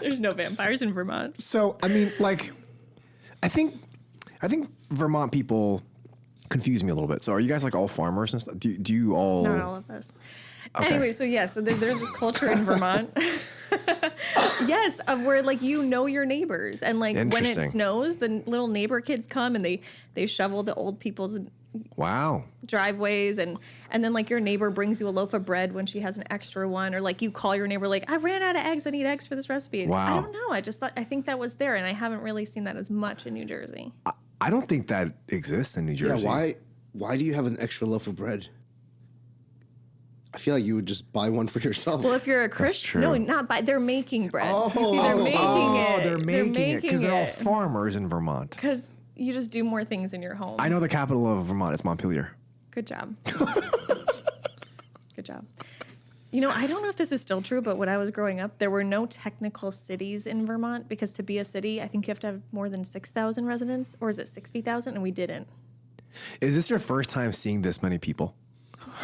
There's no vampires in Vermont. So I mean, I think Vermont people confuse me a little bit. So are you guys all farmers and stuff? Do you all? Not all of us. Okay. Anyway, so yeah, so there's this culture in Vermont. Yes, of where your neighbors, and when it snows, the little neighbor kids come and they shovel the old people's driveways, and then your neighbor brings you a loaf of bread when she has an extra one, or you call your neighbor I ran out of eggs, I need eggs for this recipe. Wow. I don't know. I think that was there, and I haven't really seen that as much in New Jersey. I don't think that exists in New Jersey. Yeah, why do you have an extra loaf of bread? I feel like you would just buy one for yourself. Well, if you're a Christian, no, not buy. They're making bread. Oh, you see, they're making it. They're making it because they're all farmers in Vermont. Because you just do more things in your home. I know the capital of Vermont. It's Montpelier. Good job. Good job. I don't know if this is still true, but when I was growing up, there were no technical cities in Vermont because to be a city, I think you have to have more than 6,000 residents, or is it 60,000? And we didn't. Is this your first time seeing this many people?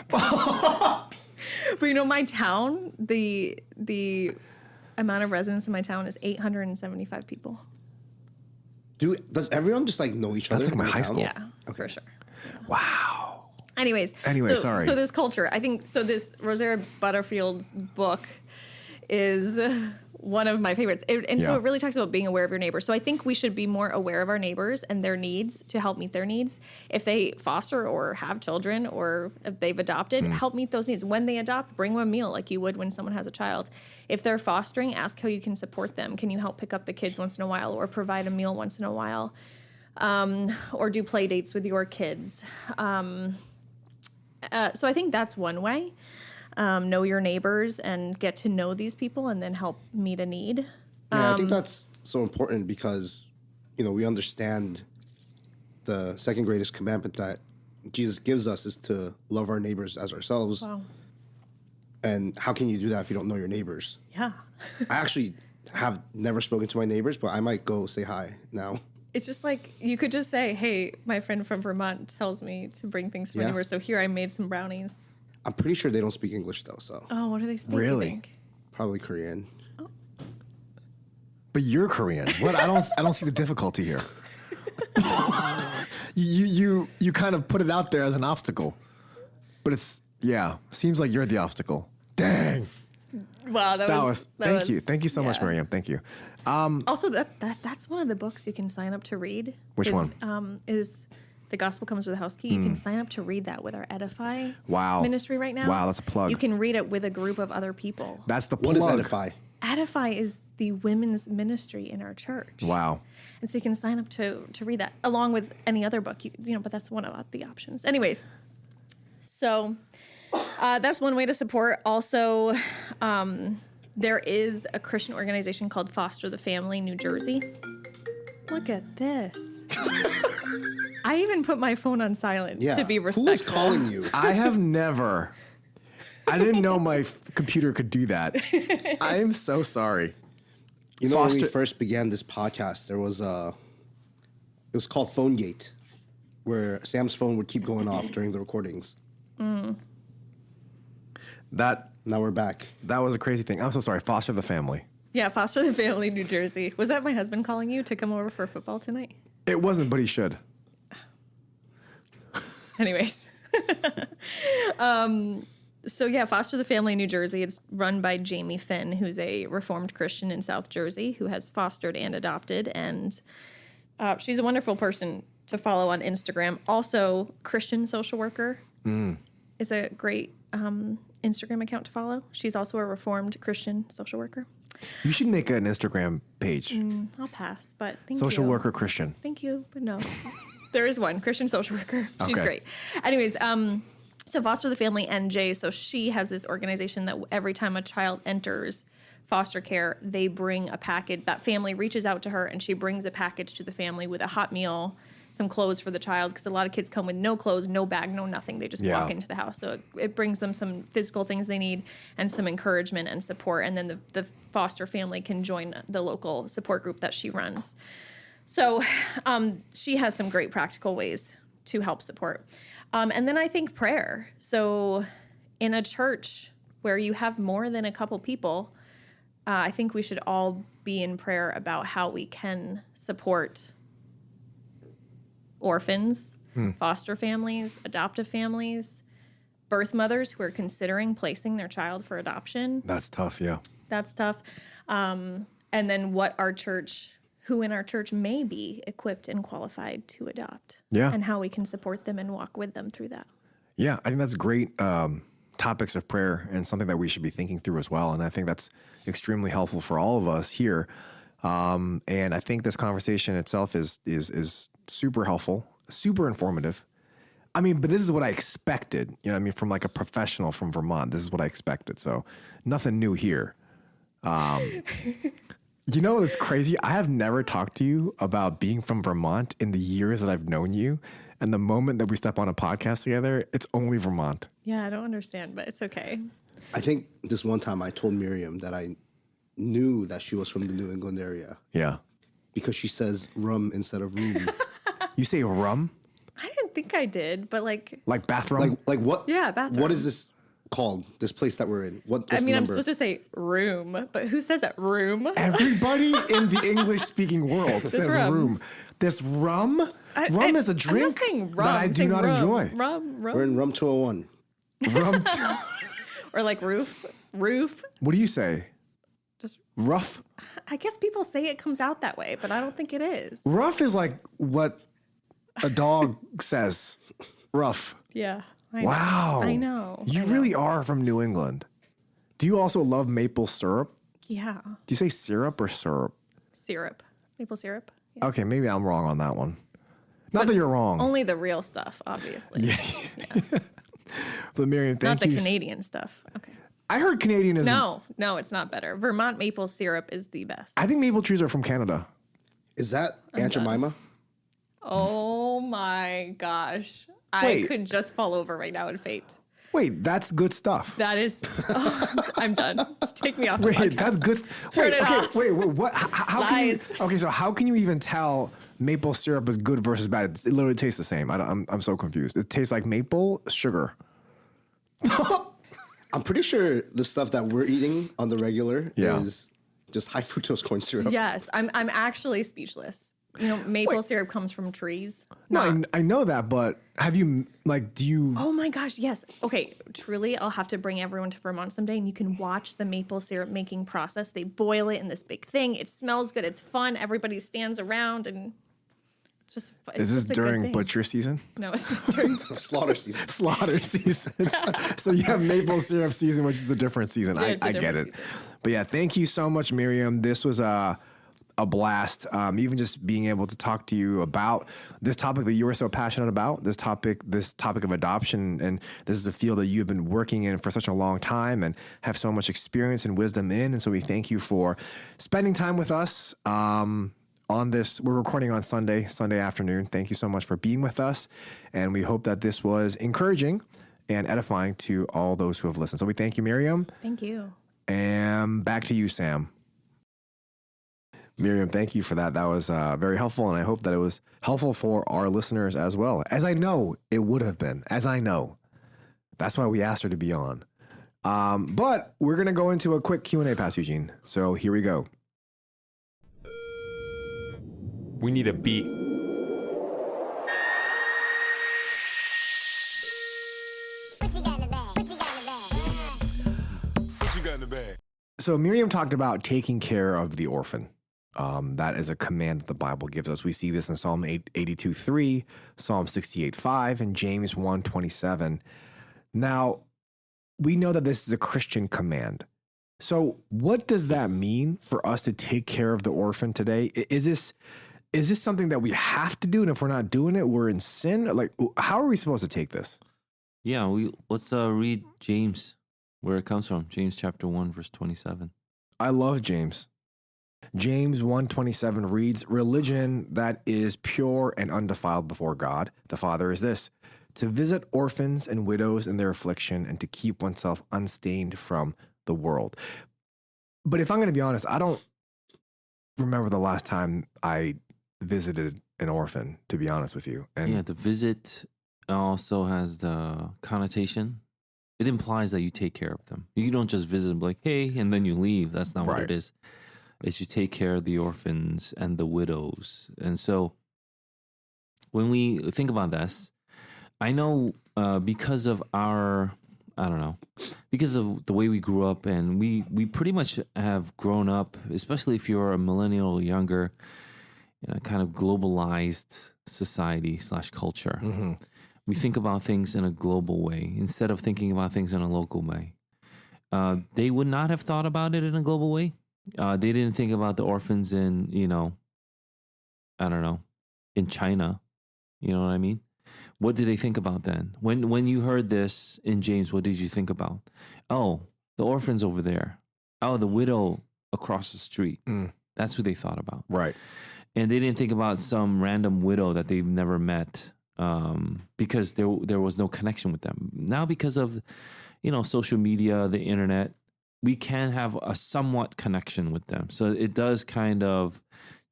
But my town, the amount of residents in my town is 875 people. Does everyone just know each other? That's my high school. Yeah. Okay. For sure. Wow. Anyway, sorry. So this culture, I think, this Rosaria Butterfield's book is one of my favorites. So it really talks about being aware of your neighbors. So I think we should be more aware of our neighbors and their needs to help meet their needs. If they foster or have children, or if they've adopted, help meet those needs. When they adopt, bring them a meal like you would when someone has a child. If they're fostering, ask how you can support them. Can you help pick up the kids once in a while, or provide a meal once in a while? Or do play dates with your kids. So I think that's one way. Know your neighbors and get to know these people and then help meet a need. Yeah, I think that's so important because, we understand the second greatest commandment that Jesus gives us is to love our neighbors as ourselves. Wow. And how can you do that if you don't know your neighbors? Yeah. I actually have never spoken to my neighbors, but I might go say hi now. It's just you could just say, hey, my friend from Vermont tells me to bring things to my neighbors. So here I made some brownies. I'm pretty sure they don't speak English though, so Oh, what do they speak? you Really? think? probably Korean. But you're Korean. What? I don't see the difficulty here. You kind of put it out there as an obstacle, but seems like you're the obstacle. Dang. Wow, Thank you so much, Miriam. Thank you. Also, that's one of the books you can sign up to read. Which one? Is The Gospel Comes with a House Key. You can sign up to read that with our Edify Wow. ministry right now. Wow, that's a plug. You can read it with a group of other people. That's the plug. What is Edify? Edify is the women's ministry in our church. Wow. And so you can sign up to read that along with any other book, but that's one of the options. Anyways, so that's one way to support. Also, there is a Christian organization called Foster the Family, New Jersey. Look at this. I even put my phone on silent to be respectful. Who is calling you? I didn't know my computer could do that. I am so sorry. You know, when we Foster- first began this podcast, there was it was called Phone Gate, where Sam's phone would keep going off during the recordings. That Now we're back. was a crazy thing. I'm so sorry. Foster the Family. Yeah, Foster the Family, New Jersey. Was that my husband calling you to come over for football tonight? It wasn't, but he should. Anyways. So yeah, Foster the Family, New Jersey. It's run by Jamie Finn, who's a Reformed Christian in South Jersey who has fostered and adopted. And she's a wonderful person to follow on Instagram. Also, Christian Social Worker is a great Instagram account to follow. She's also a Reformed Christian social worker. You should make an Instagram page. I'll pass, but thank Social you. worker Christian. Thank you, but no. There is one, Christian social worker. She's Okay. great. Anyways, so Foster the Family NJ, so she has this organization that every time a child enters foster care, they bring a package. That family reaches out to her, and she brings a package to the family with a hot meal, some clothes for the child, because a lot of kids come with no clothes, no bag, no nothing. They just walk into the house. So it brings them some physical things they need and some encouragement and support. And then the foster family can join the local support group that she runs. So she has some great practical ways to help support. And then I think prayer. So in a church where you have more than a couple people, I think we should all be in prayer about how we can support orphans, foster families, adoptive families, birth mothers who are considering placing their child for adoption. That's tough, yeah. That's tough. And then who in our church may be equipped and qualified to adopt. Yeah. And how we can support them and walk with them through that. Yeah, I think that's great topics of prayer and something that we should be thinking through as well. And I think that's extremely helpful for all of us here. And I think this conversation itself is super helpful, super informative. I mean, but this is what I expected, you know what I mean, from like a professional from Vermont. This is what I expected. So nothing new here. You know, it's crazy. I have never talked to you about being from Vermont in the years that I've known you. And the moment that we step on a podcast together, it's only Vermont. Yeah, I don't understand, but it's okay. I think this one time I told Miriam that I knew that she was from the New England area Yeah. because she says rum instead of room. You say rum? I didn't think I did, but Like bathroom? like what? Yeah, bathroom. What is this called? This place that we're in? What? I mean, I'm number? supposed to say room, but who says that room? Everybody in the English-speaking world says rum. room. This rum? Rum is a drink I'm not saying rum. that I I'm do saying not rum. enjoy. Rum. We're in Rum 201. Rum. Or like roof. What do you say? Just, Rough? I guess people say it comes out that way, but I don't think it is. Rough is like what a dog says. Rough. Yeah. I know. Wow. I know. You I know. really are from New England. Do you also love maple syrup? Yeah. Do you say syrup or syrup? Syrup. Maple syrup. Yeah. Okay, maybe I'm wrong on that one. Not that you're wrong. Only the real stuff, obviously. Yeah. But Miriam, Not thank the you. Canadian stuff. Okay. I heard Canadian is. No, it's not better. Vermont maple syrup is the best. I think maple trees are from Canada. Is that Aunt Jemima? Oh my gosh. I Wait. could just fall over right now in fate. Wait, that's good stuff. That is, I'm done. Just take me off the Wait, podcast. that's good. Turn Wait, it okay, off. wait, what? How can you? Lies. Okay, so how can you even tell maple syrup is good versus bad? It literally tastes the same. I'm so confused. It tastes like maple sugar. I'm pretty sure the stuff that we're eating on the regular Yeah. is just high fructose corn syrup. Yes, I'm actually speechless. You know, maple syrup comes from trees. No, I know that, but have you do you? Oh my gosh, yes. Okay, truly, I'll have to bring everyone to Vermont someday, and you can watch the maple syrup making process. They boil it in this big thing. It smells good. It's fun. Everybody stands around, and it's just. Is this during butcher season? No, it's not during. Slaughter season. Slaughter season. So you have maple syrup season, which is a different season. Yeah, it's a I get different it. season. But yeah, thank you so much, Miriam. This was a blast. Even just being able to talk to you about this topic that you are so passionate about, this topic of adoption. And this is a field that you've been working in for such a long time and have so much experience and wisdom in. And so we thank you for spending time with us. On this, we're recording on Sunday afternoon. Thank you so much for being with us. And we hope that this was encouraging and edifying to all those who have listened. So we thank you, Miriam. Thank you. And back to you, Sam. Miriam, thank you for that. That was very helpful. And I hope that it was helpful for our listeners as well. As I know it would have been, as I know. That's why we asked her to be on. But we're going to go into a quick Q&A pass, Eugene. So here we go. We need a beat. What you got in the bag? What you got in the bag? What you got in the bag? So Miriam talked about taking care of the orphan. That is a command that the Bible gives us. We see this in Psalm 82:3, Psalm 68:5, and James 1:27. Now, we know that this is a Christian command. So what does that mean for us to take care of the orphan today? Is this something that we have to do? And if we're not doing it, we're in sin? Like, how are we supposed to take this? Yeah, let's read James, where it comes from. James chapter 1, verse 27. I love James. James 1:27 reads, "Religion that is pure and undefiled before God, the Father, is this, to visit orphans and widows in their affliction and to keep oneself unstained from the world." But if I'm going to be honest, I don't remember the last time I visited an orphan, to be honest with you. And Yeah, the visit also has the connotation. It implies that you take care of them. You don't just visit them like, hey, and then you leave. That's not what Right. it is. It's you take care of the orphans and the widows. And so when we think about this, I know because of because of the way we grew up, and we pretty much have grown up, especially if you're a millennial or younger, in a kind of globalized society / culture. Mhm. We think about things in a global way instead of thinking about things in a local way. They would not have thought about it in a global way. They didn't think about the orphans in, in China. You know what I mean? What did they think about then? When you heard this in James, what did you think about? Oh, the orphans over there. Oh, the widow across the street. Mm. That's who they thought about. Right. And they didn't think about some random widow that they've never met because there was no connection with them. Now because of, social media, the internet, we can have a somewhat connection with them. So it does kind of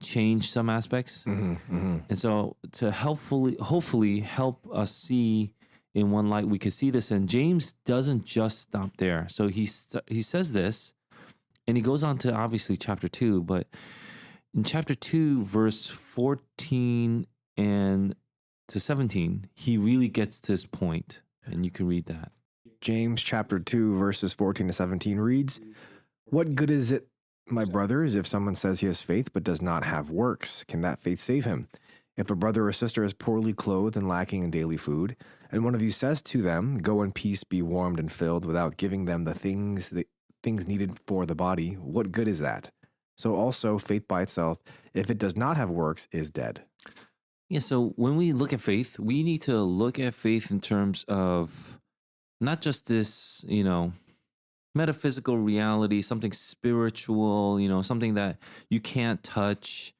change some aspects. And so to hopefully help us see in one light, we could see this. And James doesn't just stop there. So he says this, and he goes on to obviously chapter 2, but in chapter 2, verse 14 and to 17, he really gets to his point, and you can read that. James chapter 2, verses 14 to 17 reads, "What good is it, my brothers, if someone says he has faith but does not have works? Can that faith save him? If a brother or sister is poorly clothed and lacking in daily food, and one of you says to them, 'Go in peace, be warmed and filled,' without giving them the things needed for the body, what good is that? So also faith by itself, if it does not have works, is dead." Yeah, so when we look at faith, we need to look at faith in terms of not just this, metaphysical reality, something spiritual, something that you can't touch,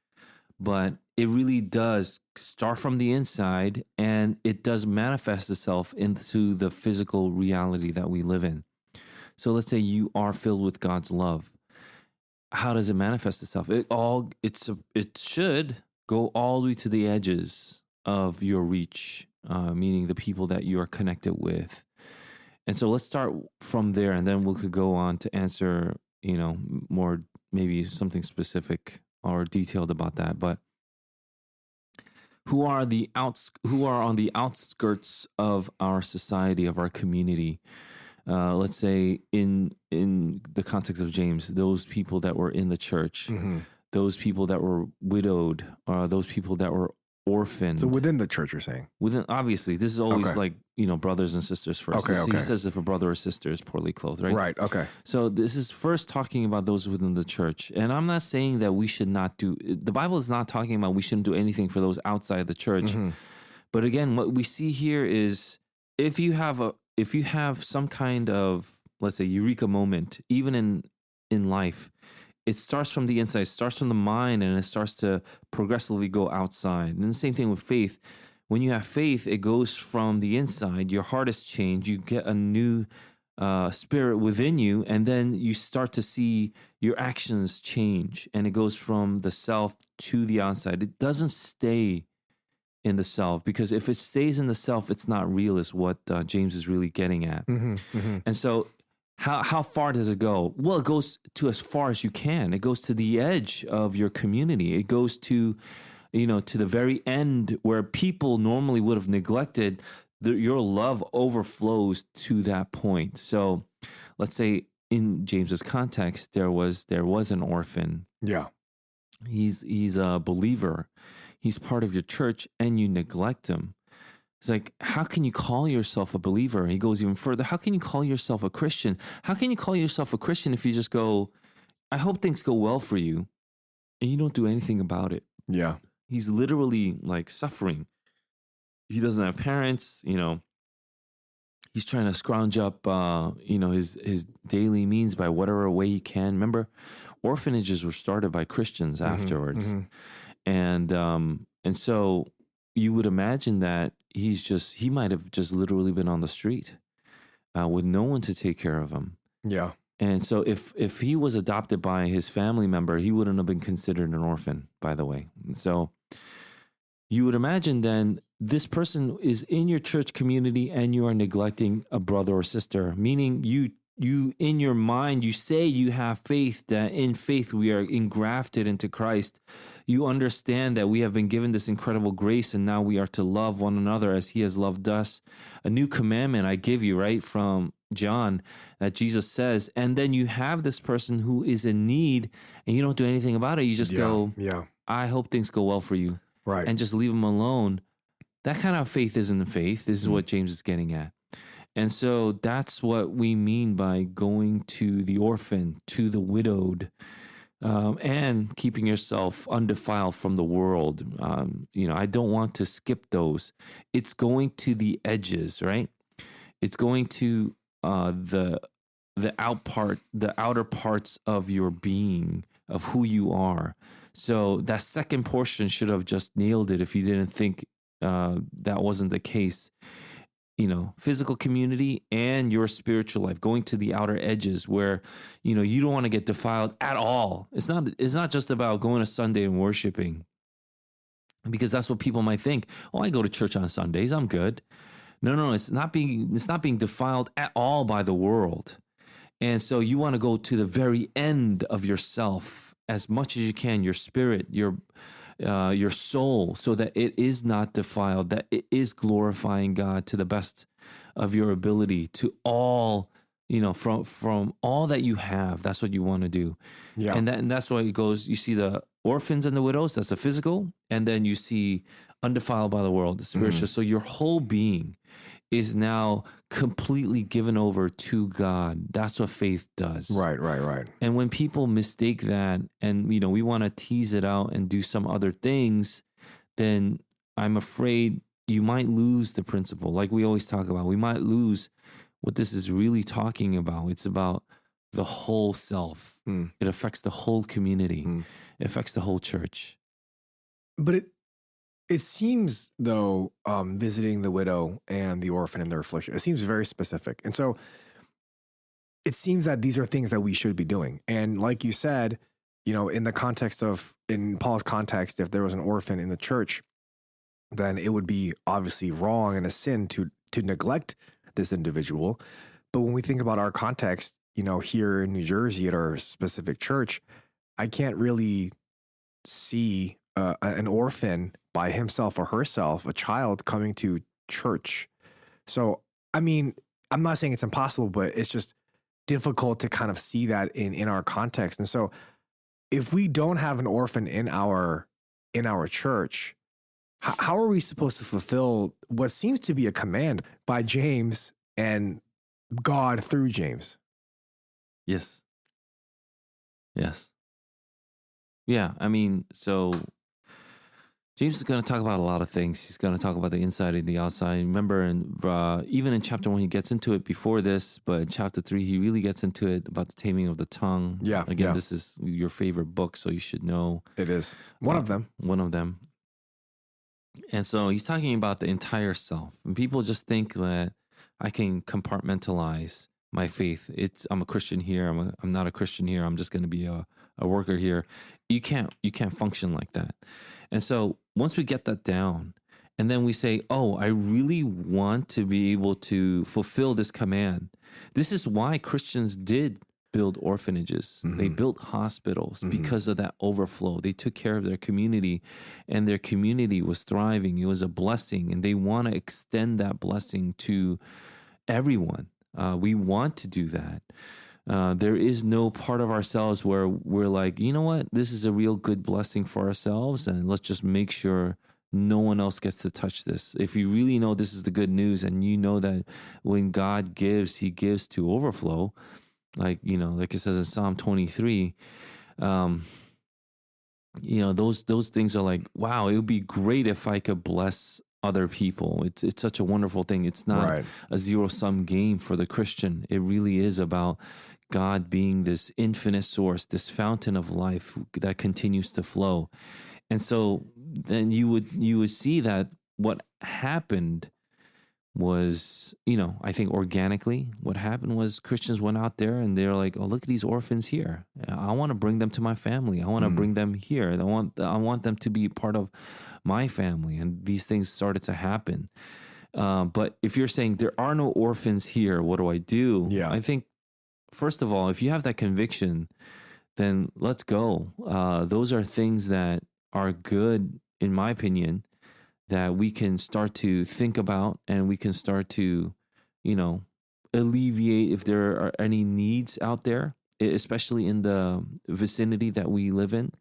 but it really does start from the inside, and it does manifest itself into the physical reality that we live in. So let's say you are filled with God's love. How does it manifest itself? It should go all the way to the edges of your reach, meaning the people that you are connected with. And so let's start from there, and then we could go on to answer, more maybe something specific or detailed about that. But who are on the outskirts of our society, of our community? Let's say in the context of James, those people that were in the church, those people that were widowed, those people that were orphaned. So within the church, you're saying? Obviously, this is always Okay. like, brothers and sisters first. Okay, He okay. says if a brother or sister is poorly clothed, right? Right. Okay. So this is first talking about those within the church. And I'm not saying that we should not do, the Bible is not talking about we shouldn't do anything for those outside the church. But again, what we see here is if you have some kind of, let's say, eureka moment, even in life, it starts from the inside, it starts from the mind, and it starts to progressively go outside. And the same thing with faith. When you have faith, it goes from the inside. Your heart is changed. You get a new spirit within you, and then you start to see your actions change. And it goes from the self to the outside. It doesn't stay in the self, because if it stays in the self, it's not real, is what James is really getting at. And so how far does it go? Well, it goes to as far as you can. It goes to the edge of your community. It goes to, to the very end where people normally would have neglected. Your love overflows to that point. So let's say in James's context, there was an orphan. Yeah. He's a believer. He's part of your church, and you neglect him. It's like, how can you call yourself a believer? He goes even further. How can you call yourself a Christian? How can you call yourself a Christian if you just go, I hope things go well for you, and you don't do anything about it? Yeah. He's literally like suffering. He doesn't have parents, He's trying to scrounge up, his daily means by whatever way he can. Remember, orphanages were started by Christians afterwards. And so you would imagine that he might have just literally been on the street with no one to take care of him. Yeah. And so if he was adopted by his family member, he wouldn't have been considered an orphan, by the way. And so you would imagine then this person is in your church community and you are neglecting a brother or sister, meaning you in your mind, you say you have faith, that in faith we are engrafted into Christ. You understand that we have been given this incredible grace, and now we are to love one another as he has loved us. A new commandment I give you, right, from John, that Jesus says. And then you have this person who is in need, and you don't do anything about it. You just go, I hope things go well for you. Right. And just leave them alone. That kind of faith isn't faith. This is what James is getting at. And so that's what we mean by going to the orphan, to the widowed, and keeping yourself undefiled from the world. I don't want to skip those. It's going to the edges, right? It's going to the outer parts of your being, of who you are. So that second portion should have just nailed it if you didn't think that wasn't the case. Physical community and your spiritual life, going to the outer edges where, you don't want to get defiled at all. It's not just about going to Sunday and worshiping, because that's what people might think. Oh, I go to church on Sundays, I'm good. No, it's not being defiled at all by the world. And so you want to go to the very end of yourself as much as you can, your spirit, your soul, so that it is not defiled, that it is glorifying God to the best of your ability, to all, from all that you have. That's what you want to do. Yeah. And that's why it goes, you see the orphans and the widows, that's the physical, and then you see undefiled by the world, the spiritual. So your whole being is now completely given over to God. That's what faith does. Right. And when people mistake that and, we want to tease it out and do some other things, then I'm afraid you might lose the principle. Like we always talk about, we might lose what this is really talking about. It's about the whole self. It affects the whole community. It affects the whole church. But it seems, though, visiting the widow and the orphan in their affliction, it seems very specific. And so it seems that these are things that we should be doing. And like you said, in Paul's context, if there was an orphan in the church, then it would be obviously wrong and a sin to neglect this individual. But when we think about our context, here in New Jersey at our specific church, I can't really see an orphan by himself or herself, a child coming to church. So, I mean, I'm not saying it's impossible, but it's just difficult to kind of see that in our context. And so if we don't have an orphan in our church, how are we supposed to fulfill what seems to be a command by James and God through James? Yes. Yes. Yeah. I mean, so James is going to talk about a lot of things. He's going to talk about the inside and the outside. Remember, even in chapter 1, he gets into it before this, but in chapter 3, he really gets into it about the taming of the tongue. Yeah. Again, this is your favorite book, so you should know. It is. One of them. One of them. And so he's talking about the entire self. And people just think that I can compartmentalize my faith. I'm a Christian here. I'm not a Christian here. I'm just going to be a worker here. You can't function like that. And so once we get that down, and then we say, oh, I really want to be able to fulfill this command. This is why Christians did build orphanages. Mm-hmm. They built hospitals because of that overflow. They took care of their community, and their community was thriving. It was a blessing, and they want to extend that blessing to everyone. We want to do that. There is no part of ourselves where we're like, you know what, this is a real good blessing for ourselves, and let's just make sure no one else gets to touch this. If you really know this is the good news, and you know that when God gives, he gives to overflow, like it says in Psalm 23, those things are like, wow, it would be great if I could bless other people. It's such a wonderful thing. It's not a zero-sum game for the Christian. It really is about God being this infinite source, this fountain of life that continues to flow. And so then you would see that what happened was, I think organically, what happened was Christians went out there and they're like, oh, look at these orphans here. I want to bring them to my family. I want to bring them here. I want them to be part of my family. And these things started to happen. But if you're saying there are no orphans here, what do I do? Yeah. I think, first of all, if you have that conviction, then let's go. Those are things that are good, in my opinion, that we can start to think about, and we can start to, alleviate if there are any needs out there, especially in the vicinity that we live in.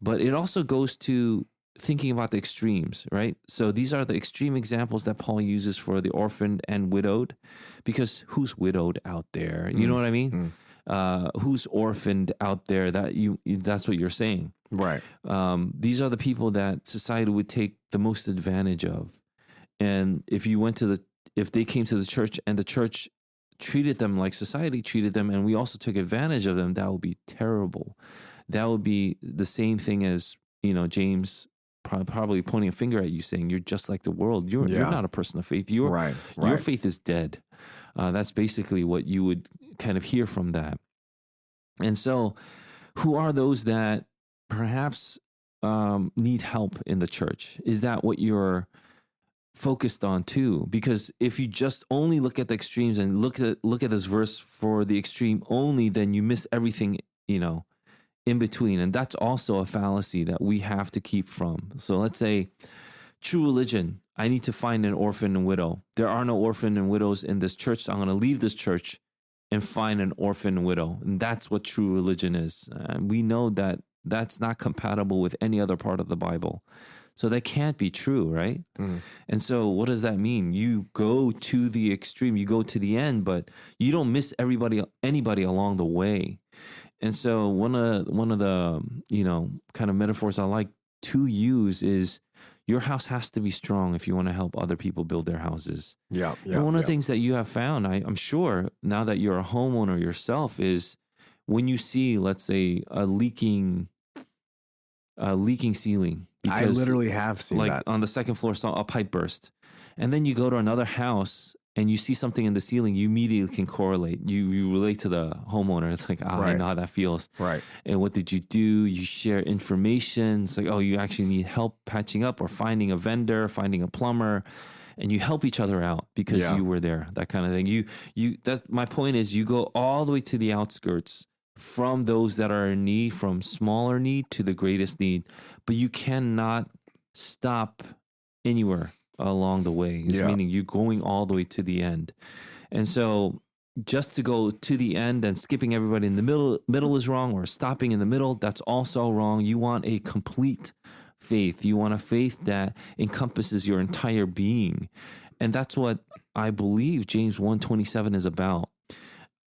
But it also goes to thinking about the extremes, right? So these are the extreme examples that Paul uses for the orphaned and widowed, because who's widowed out there? You know what I mean? Who's orphaned out there? That's what you're saying. Right. These are the people that society would take the most advantage of. And if they came to the church and the church treated them like society treated them, and we also took advantage of them, that would be terrible. That would be the same thing as, James probably pointing a finger at you saying, you're just like the world. You're not a person of faith. Your faith is dead. That's basically what you would kind of hear from that. And so who are those that perhaps need help in the church? Is that what you're focused on too? Because if you just only look at the extremes and look at this verse for the extreme only, then you miss everything, in between. And that's also a fallacy that we have to keep from. So let's say true religion, I need to find an orphan and widow. There are no orphan and widows in this church, so I'm going to leave this church and find an orphan and widow. And that's what true religion is. And we know that that's not compatible with any other part of the Bible. So that can't be true, right? And so what does that mean? You go to the extreme, you go to the end, but you don't miss anybody along the way. And so one of the, kind of metaphors I like to use is your house has to be strong if you want to help other people build their houses. Yeah. And one of the things that you have found, I'm sure now that you're a homeowner yourself, is when you see, let's say, a leaking ceiling. I literally have seen that. On the second floor, saw a pipe burst. And then you go to another house and you see something in the ceiling, you immediately can correlate. You relate to the homeowner. It's like, I know how that feels. Right. And what did you do? You share information. It's like, oh, you actually need help patching up or finding a vendor, finding a plumber. and you help each other out because Yeah. you were there, that kind of thing. My point is you go all the way to the outskirts from those that are in need, from smaller need to the greatest need, but you cannot stop anywhere along the way. It's Yeah. meaning you're going all the way to the end. And so just to go to the end and skipping everybody in the middle is wrong, or stopping in the middle, that's also wrong. You want a complete faith. You want a faith that encompasses your entire being. And that's what I believe James 1:27 is about.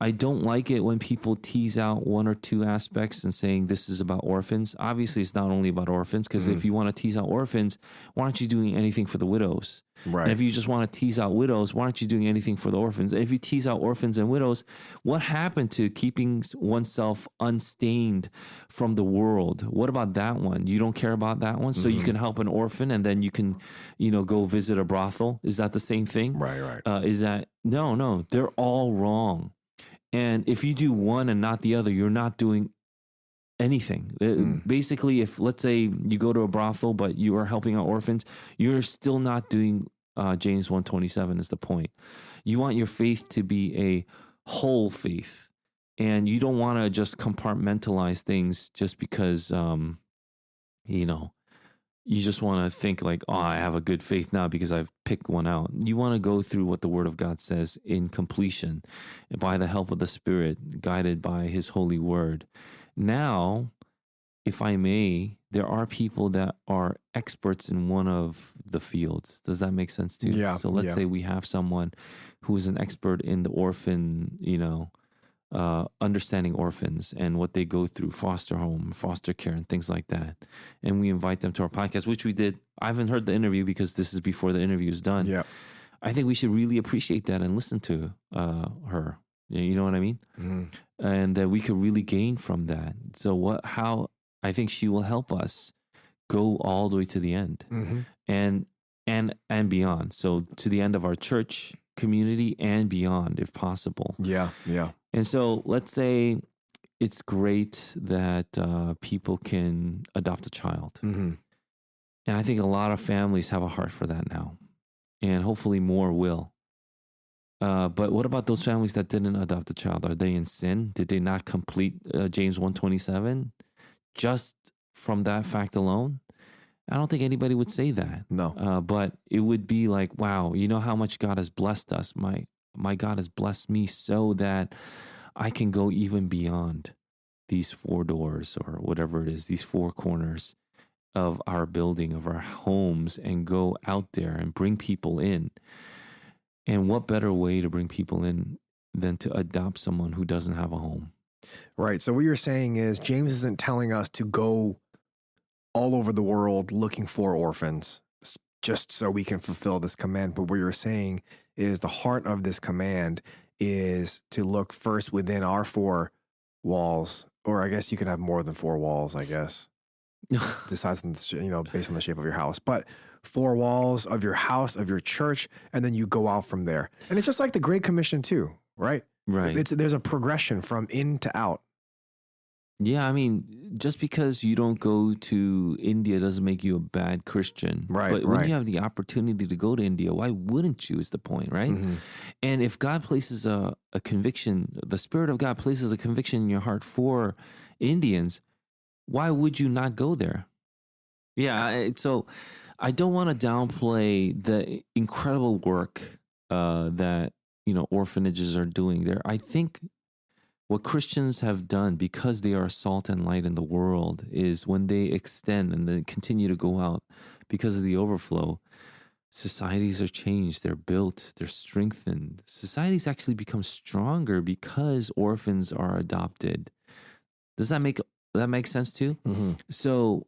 I don't like it when people tease out one or two aspects and saying this is about orphans. Obviously, it's not only about orphans, because if you want to tease out orphans, why aren't you doing anything for the widows? Right. And if you just want to tease out widows, why aren't you doing anything for the orphans? If you tease out orphans and widows, what happened to keeping oneself unstained from the world? What about that one? You don't care about that one? So you can help an orphan and then you can, go visit a brothel. Is that the same thing? Right. No, they're all wrong. And if you do one and not the other, you're not doing anything. Basically, if let's say you go to a brothel, but you are helping out orphans, you're still not doing James 1:27 is the point. You want your faith to be a whole faith, and you don't want to just compartmentalize things just because, you just want to think like, oh, I have a good faith now because I've picked one out. You want to go through what the Word of God says in completion, by the help of the Spirit, guided by His holy Word. Now, if I may, there are people that are experts in one of the fields. Does that make sense to you? Yeah, So let's yeah. say we have someone who is an expert in the orphan, understanding orphans and what they go through, foster home, foster care, and things like that. And we invite them to our podcast, which we did. I haven't heard the interview because this is before the interview is done. Yeah. I think we should really appreciate that and listen to her. You know what I mean? And that we could really gain from that. So how I think she will help us go all the way to the end and beyond. So to the end of our church community and beyond, if possible. Yeah. And so let's say it's great that people can adopt a child. And I think a lot of families have a heart for that now. And hopefully more will. But what about those families that didn't adopt a child? Are they in sin? Did they not complete James 1:27 just from that fact alone? I don't think anybody would say that. No. But it would be like, wow, you know how much God has blessed us. My God has blessed me so that I can go even beyond these four doors or whatever it is, these four corners of our building, of our homes, and go out there and bring people in. And what better way to bring people in than to adopt someone who doesn't have a home? Right. So what you're saying is James isn't telling us to go all over the world looking for orphans just so we can fulfill this command. But what you're saying is the heart of this command is to look first within our four walls, or I guess you can have more than four walls, I guess. Besides, based on the shape of your house, but 4 walls of your house, of your church, and then you go out from there. And it's just like the Great Commission too, right? Right. There's a progression from in to out. Yeah, I mean, just because you don't go to India doesn't make you a bad Christian. Right, But when right. you have the opportunity to go to India, why wouldn't you is the point, right? And if God places a conviction, the Spirit of God places a conviction in your heart for Indians, why would you not go there? Yeah, so I don't want to downplay the incredible work that, orphanages are doing there. I think what Christians have done, because they are salt and light in the world, is when they extend and they continue to go out because of the overflow, societies are changed, they're built, they're strengthened. Societies actually become stronger because orphans are adopted. Does that make sense too? So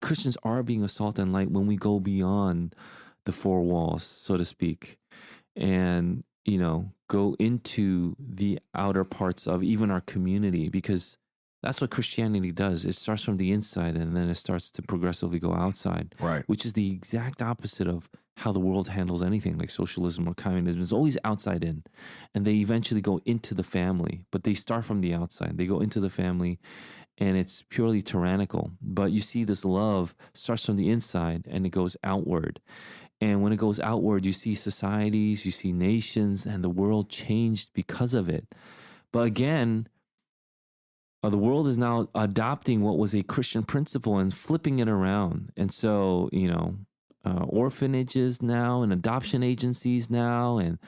Christians are being a salt and light when we go beyond the 4 walls, so to speak, and go into the outer parts of even our community, because that's what Christianity does. It starts from the inside and then it starts to progressively go outside, Right. which is the exact opposite of how the world handles anything like socialism or communism. It's always outside in, and they eventually go into the family, but they start from the outside. They go into the family and it's purely tyrannical. But you see this love starts from the inside and it goes outward. And when it goes outward, you see societies, you see nations, and the world changed because of it. But again, the world is now adopting what was a Christian principle and flipping it around. And so, orphanages now and adoption agencies now, and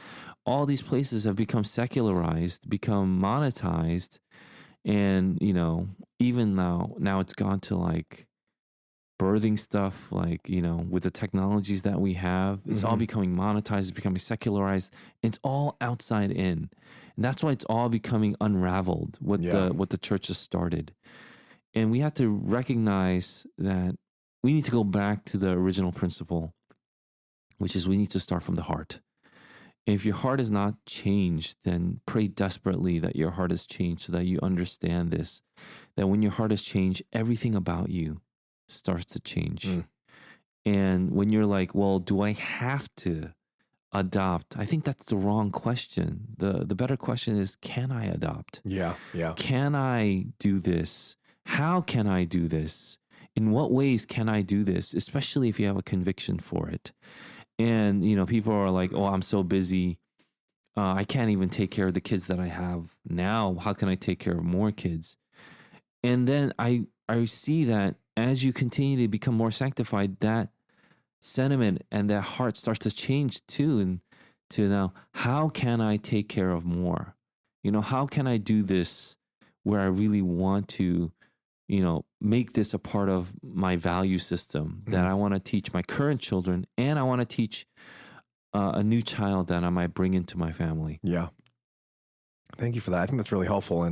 all these places have become secularized, become monetized. And, even now it's gone to like birthing stuff, like, with the technologies that we have, it's all becoming monetized, it's becoming secularized. It's all outside in. And that's why it's all becoming unraveled, what the church has started. And we have to recognize that we need to go back to the original principle, which is we need to start from the heart. And if your heart is not changed, then pray desperately that your heart is changed so that you understand this, that when your heart is changed, everything about you starts to change. And when you're like, well, do I have to adopt? I think that's the wrong question. The better question is, can I adopt? Yeah. Can I do this? How can I do this? In what ways can I do this? Especially if you have a conviction for it. And, people are like, oh, I'm so busy. I can't even take care of the kids that I have now. How can I take care of more kids? And then I see that as you continue to become more sanctified, that sentiment and that heart starts to change too. And to now, how can I take care of more? How can I do this where I really want to, make this a part of my value system that I want to teach my current children, and I want to teach a new child that I might bring into my family. Yeah. Thank you for that. I think that's really helpful.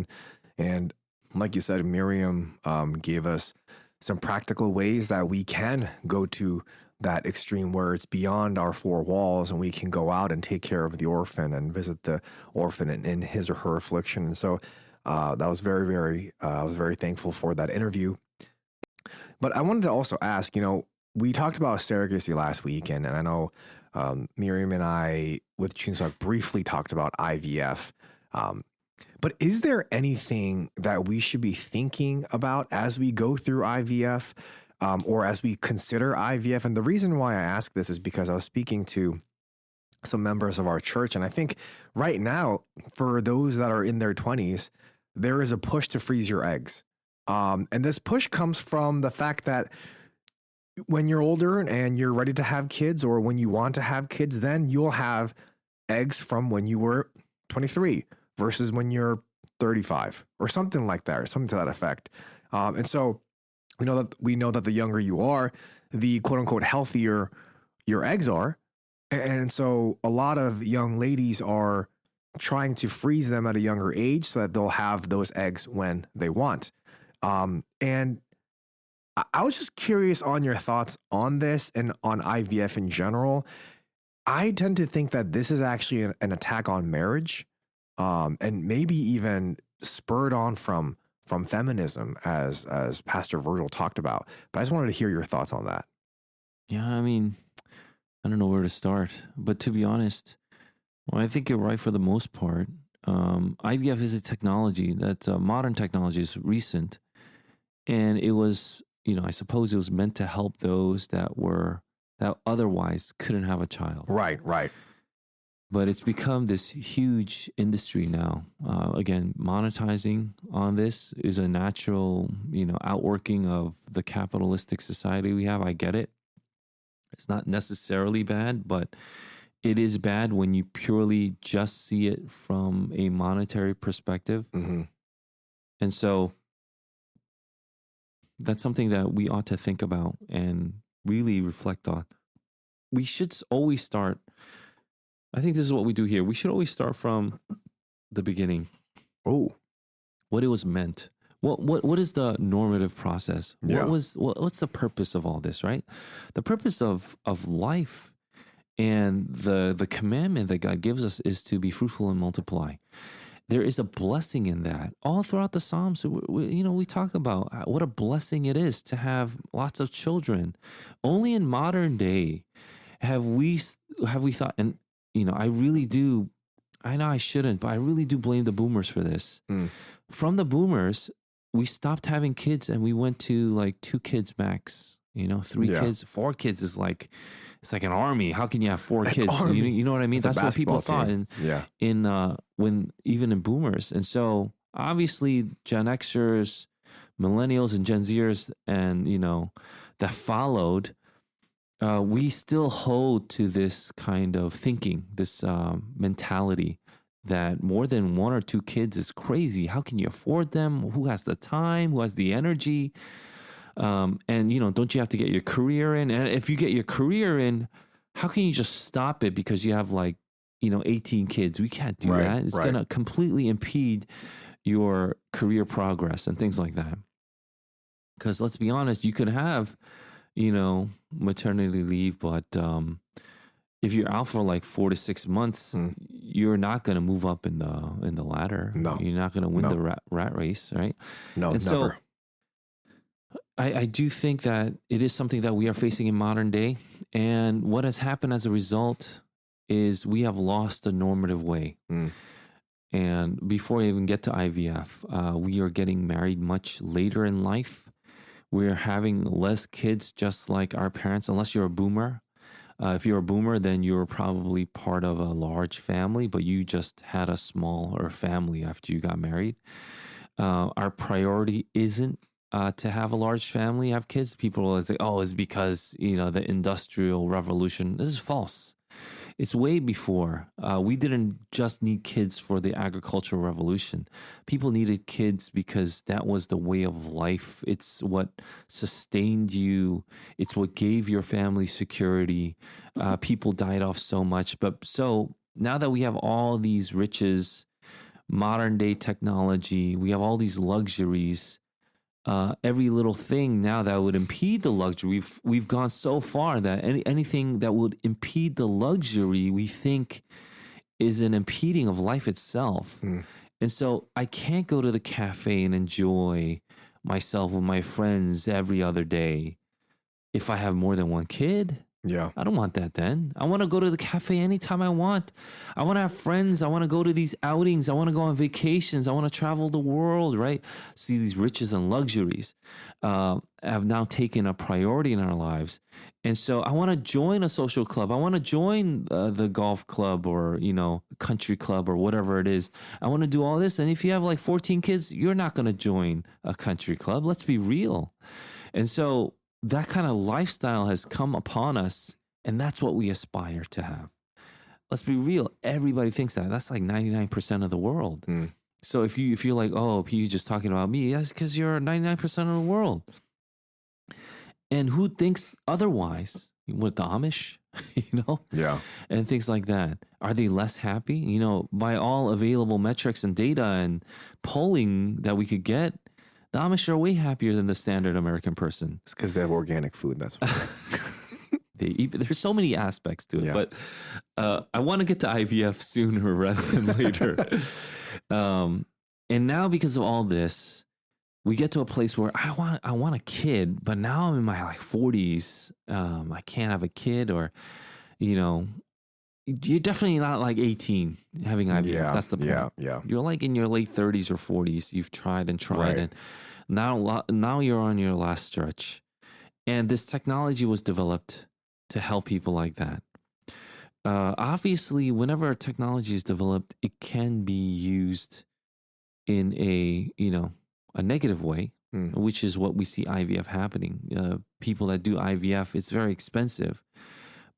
And like you said, Miriam gave us some practical ways that we can go to that extreme where it's beyond our four walls and we can go out and take care of the orphan and visit the orphan in his or her affliction. And so that was very, very, I was very thankful for that interview. But I wanted to also ask, we talked about surrogacy last week, and I know Miriam and I with Chunsook briefly talked about IVF. But is there anything that we should be thinking about as we go through IVF or as we consider IVF? And the reason why I ask this is because I was speaking to some members of our church, and I think right now, for those that are in their 20s, there is a push to freeze your eggs. And this push comes from the fact that when you're older and you're ready to have kids, or when you want to have kids, then you'll have eggs from when you were 23 versus when you're 35 or something like that, or something to that effect. And so we know that the younger you are, the quote unquote healthier your eggs are. And so a lot of young ladies are trying to freeze them at a younger age so that they'll have those eggs when they want. And I was just curious on your thoughts on this and on IVF in general. I tend to think that this is actually an attack on marriage, and maybe even spurred on from feminism, as Pastor Virgil talked about. But I just wanted to hear your thoughts on that. Yeah, I mean, I don't know where to start, but to be honest, well, I think you're right for the most part. IVF is a technology that modern technology is recent, and it was, I suppose it was meant to help those that otherwise couldn't have a child. Right. But it's become this huge industry now. Again, monetizing on this is a natural, outworking of the capitalistic society we have. I get it. It's not necessarily bad, but it is bad when you purely just see it from a monetary perspective. Mm-hmm. And so that's something that we ought to think about and really reflect on. We should always start. I think this is what we do here. We should always start from the beginning. Oh, what it was meant. What is the normative process? Yeah. What's the purpose of all this, right? The purpose of life and the commandment that God gives us is to be fruitful and multiply. There is a blessing in that. All throughout the Psalms, we talk about what a blessing it is to have lots of children. Only in modern day have we thought, and I really do. I know I shouldn't, but I really do blame the boomers for this. From the boomers, we stopped having kids and we went to like 2 kids max. 3 Yeah. kids, 4 kids is like, it's like an army. How can you have 4 kids? army. You know what I mean? It's a That's what people basketball thought team. Yeah. when even in boomers. And so obviously Gen Xers, millennials and Gen Zers and, that followed, we still hold to this kind of thinking, this mentality that more than 1 or 2 kids is crazy. How can you afford them? Who has the time? Who has the energy? And, don't you have to get your career in? And if you get your career in, how can you just stop it because you have 18 kids? We can't do Right, that. It's right. going to completely impede your career progress and things like that. Because let's be honest, you could have, maternity leave, but if you're out for like 4 to 6 months, you're not going to move up in the ladder. No. You're not going to win No. the rat race, right? No, And never. so I do think that it is something that we are facing in modern day. And what has happened as a result is we have lost the normative way. Mm. And before I even get to IVF, we are getting married much later in life. We're having less kids just like our parents, unless you're a boomer. If you're a boomer, then you're probably part of a large family, but you just had a smaller family after you got married. Our priority isn't to have a large family, have kids. People will say, oh, it's because, the Industrial Revolution. This is false. It's way before. We didn't just need kids for the agricultural revolution. People needed kids because that was the way of life. It's what sustained you. It's what gave your family security. People died off so much. But so now that we have all these riches, modern day technology, we have all these luxuries, every little thing now that would impede the luxury. We've gone so far that anything that would impede the luxury, we think is an impeding of life itself. And so I can't go to the cafe and enjoy myself with my friends every other day if I have more than 1 kid. Yeah. I don't want that then. I want to go to the cafe anytime I want. I want to have friends. I want to go to these outings. I want to go on vacations. I want to travel the world, right? See, these riches and luxuries have now taken a priority in our lives. And so I want to join a social club. I want to join the golf club or, country club or whatever it is. I want to do all this. And if you have like 14 kids, you're not going to join a country club. Let's be real. And so that kind of lifestyle has come upon us, and that's what we aspire to have. Let's be real. Everybody thinks that. That's like 99% of the world. So if you're like, oh, you just talking about me, that's because you're 99% of the world. And who thinks otherwise? With the Amish, Yeah. and things like that. Are they less happy? By all available metrics and data and polling that we could get, the Amish are way happier than the standard American person. It's because they have organic food. That's why. They eat, there's so many aspects to it, Yeah. but I want to get to IVF sooner rather than later. And now because of all this, we get to a place where I want a kid, but now I'm in my 40s. I can't have a kid, or you're definitely not like 18 having IVF. Yeah. That's the point. Yeah. You're like in your late 30s or 40s. You've tried and tried, Right. and now you're on your last stretch. And this technology was developed to help people like that. Obviously, whenever technology is developed, it can be used in a negative way, which is what we see IVF happening. People that do IVF, it's very expensive,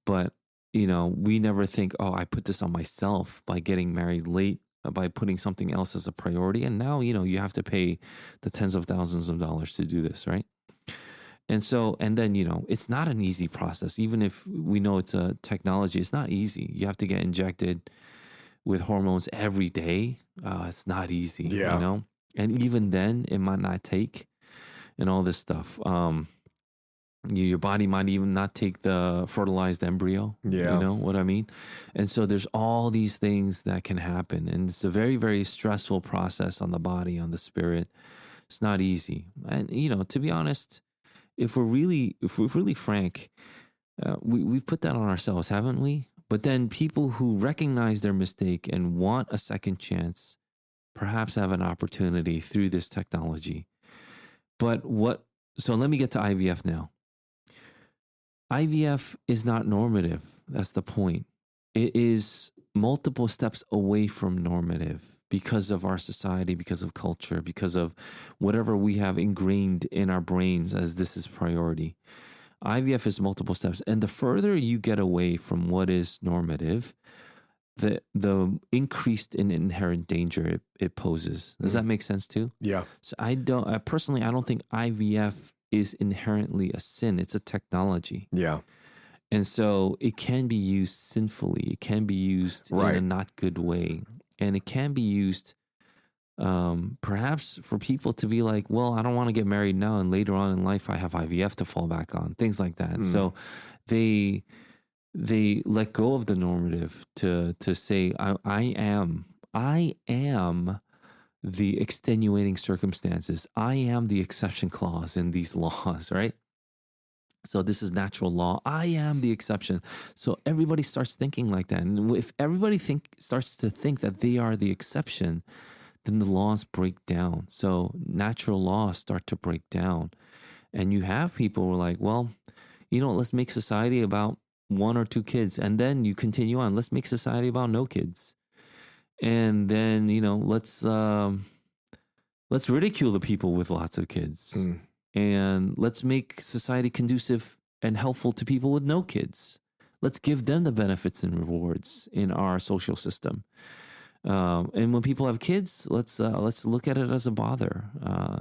but we never think, oh, I put this on myself by getting married late, by putting something else as a priority. And now, you have to pay the tens of thousands of dollars to do this, right? And so, and then, it's not an easy process. Even if we know it's a technology, it's not easy. You have to get injected with hormones every day. It's not easy, Yeah. And even then it might not take, and all this stuff. Your body might even not take the fertilized embryo. Yeah. You know what I mean? And so there's all these things that can happen. And it's a very, very stressful process on the body, on the spirit. It's not easy. And, to be honest, if we're really frank, we put that on ourselves, haven't we? But then people who recognize their mistake and want a second chance perhaps have an opportunity through this technology. But so let me get to IVF now. IVF is not normative. That's the point. It is multiple steps away from normative because of our society, because of culture, because of whatever we have ingrained in our brains as this is priority. IVF is multiple steps. And the further you get away from what is normative, the increased in inherent danger it poses. Does that make sense too? Yeah. So I personally don't think IVF is inherently a sin. It's a technology. Yeah. And so it can be used sinfully. It can be used in a not good way. And it can be used perhaps for people to be like, well, I don't want to get married now. And later on in life, I have IVF to fall back on, things like that. So they let go of the normative to say, I am the extenuating circumstances. I am the exception clause in these laws, right? So this is natural law. I am the exception. So everybody starts thinking like that. And if everybody starts to think that they are the exception, then the laws break down. So natural laws start to break down. And you have people who are like, well, let's make society about 1 or 2 kids. And then you continue on. Let's make society about no kids. And then, let's ridicule the people with lots of kids. And let's make society conducive and helpful to people with no kids. Let's give them the benefits and rewards in our social system. And when people have kids, let's look at it as a bother,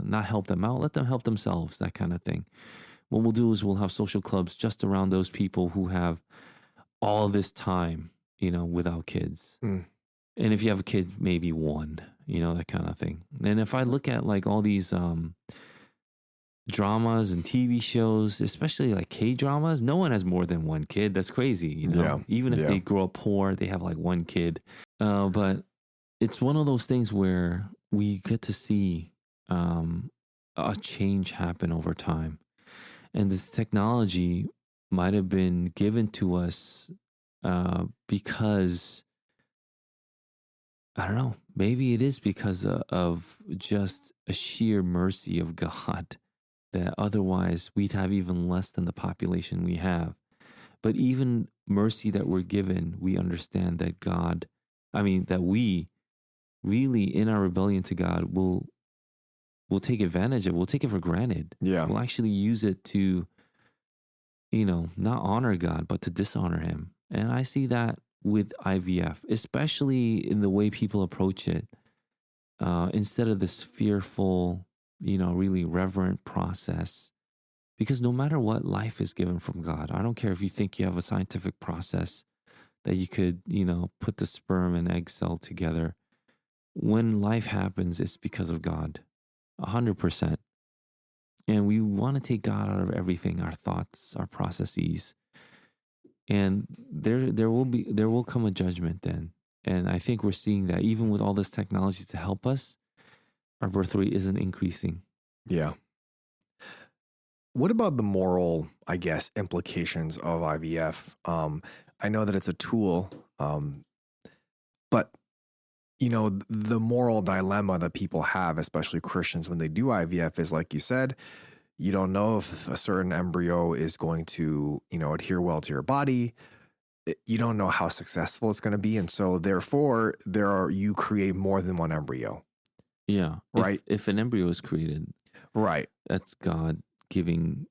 not help them out. Let them help themselves, that kind of thing. What we'll do is we'll have social clubs just around those people who have all this time, without kids. And if you have a kid, maybe 1, that kind of thing. And if I look at like all these dramas and TV shows, especially like K-dramas, no one has more than 1 kid. That's crazy, Yeah. Even if they grow up poor, they have like 1 kid. But it's one of those things where we get to see a change happen over time. And this technology might have been given to us because, I don't know, maybe it is because of just a sheer mercy of God, that otherwise we'd have even less than the population we have. But even mercy that we're given, we understand that that we really in our rebellion to God will take advantage of, we'll take it for granted. Yeah. We'll actually use it to, not honor God, but to dishonor him. And I see that with IVF, especially in the way people approach it. Instead of this fearful, really reverent process. Because no matter what, life is given from God. I don't care if you think you have a scientific process that you could, put the sperm and egg cell together. When life happens, it's because of God, 100%. And we want to take God out of everything, our thoughts, our processes. And there will come a judgment then. And I think we're seeing that even with all this technology to help us, our birth rate isn't increasing. Yeah. What about the moral, I guess, implications of IVF? I know that it's a tool, but the moral dilemma that people have, especially Christians, when they do IVF is, like you said, you don't know if a certain embryo is going to, adhere well to your body. You don't know how successful it's going to be. And so therefore you create more than 1 embryo. Yeah. Right. If an embryo is created, right. That's God giving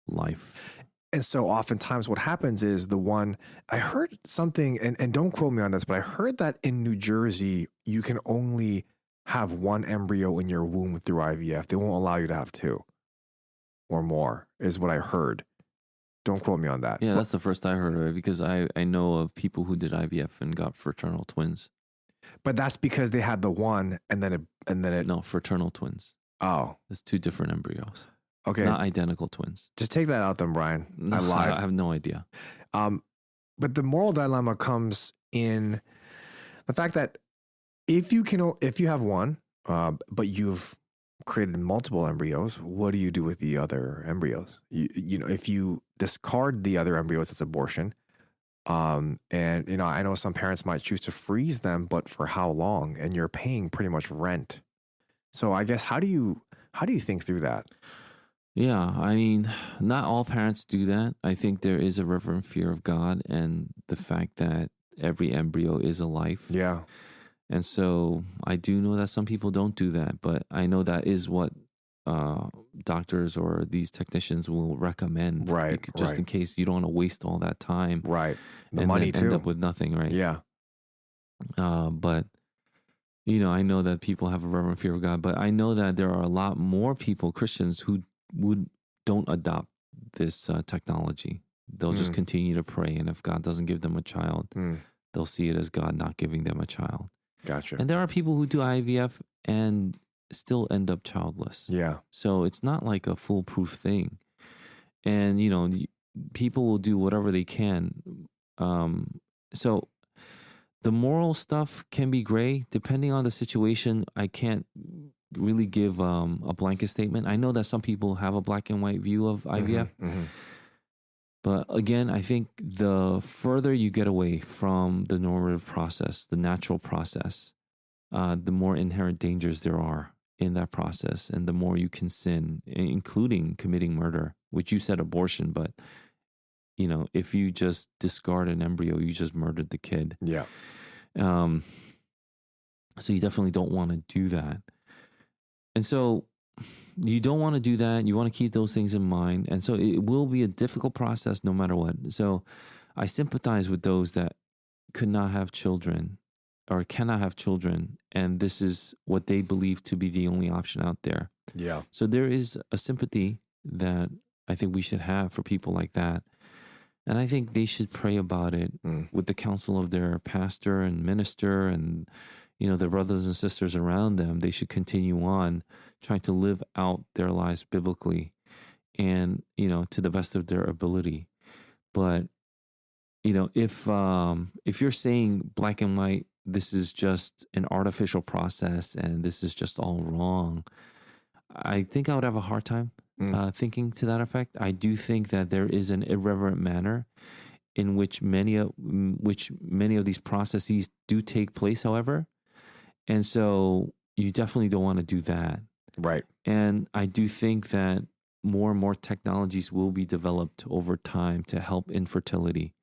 life. And so oftentimes what happens is I heard something, and don't quote me on this, but I heard that in New Jersey, you can only have 1 embryo in your womb through IVF. They won't allow you to have 2 or more, is what I heard. Don't quote me on that. Yeah, that's the first I heard of it, because I know of people who did IVF and got fraternal twins. But that's because they had the 1 and then it. No, fraternal twins. Oh. It's 2 different embryos. Okay. Not identical twins. Just take that out then, Brian. No, I lied. I have no idea. But the moral dilemma comes in the fact that if you have 1, but you've created multiple embryos, what do you do with the other embryos? If you discard the other embryos, it's abortion. And I know some parents might choose to freeze them, but for how long? And you're paying pretty much rent. So I guess how do you How do you think through that? Yeah, I mean, not all parents do that. I think there is a reverent fear of God and the fact that every embryo is a life. Yeah. And so I do know that some people don't do that, but I know that is what doctors or these technicians will recommend. Right, Just right. in case you don't want to waste all that time Right. The and money then end too. up with nothing, right? Yeah. But, I know that people have a reverent fear of God, but I know that there are a lot more people, Christians, who don't adopt this technology. They'll just continue to pray. And if God doesn't give them a child, they'll see it as God not giving them a child. Gotcha. And there are people who do IVF and still end up childless. Yeah. So it's not like a foolproof thing. And, people will do whatever they can. So the moral stuff can be gray depending on the situation. I can't really give a blanket statement. I know that some people have a black and white view of IVF. But again, I think the further you get away from the normative process, the natural process, the more inherent dangers there are in that process, and the more you can sin, including committing murder, which you said abortion, but if you just discard an embryo, you just murdered the kid. Yeah. So you definitely don't want to do that. And so you don't want to do that. You want to keep those things in mind. And so it will be a difficult process no matter what. So I sympathize with those that could not have children or cannot have children. And this is what they believe to be the only option out there. Yeah. So there is a sympathy that I think we should have for people like that. And I think they should pray about it with the counsel of their pastor and minister and, their brothers and sisters around them. They should continue on trying to live out their lives biblically and, to the best of their ability. But, if you're saying black and white, this is just an artificial process and this is just all wrong, I think I would have a hard time thinking to that effect. I do think that there is an irreverent manner in which many of these processes do take place, however. And so you definitely don't want to do that. Right. And I do think that more and more technologies will be developed over time to help infertility.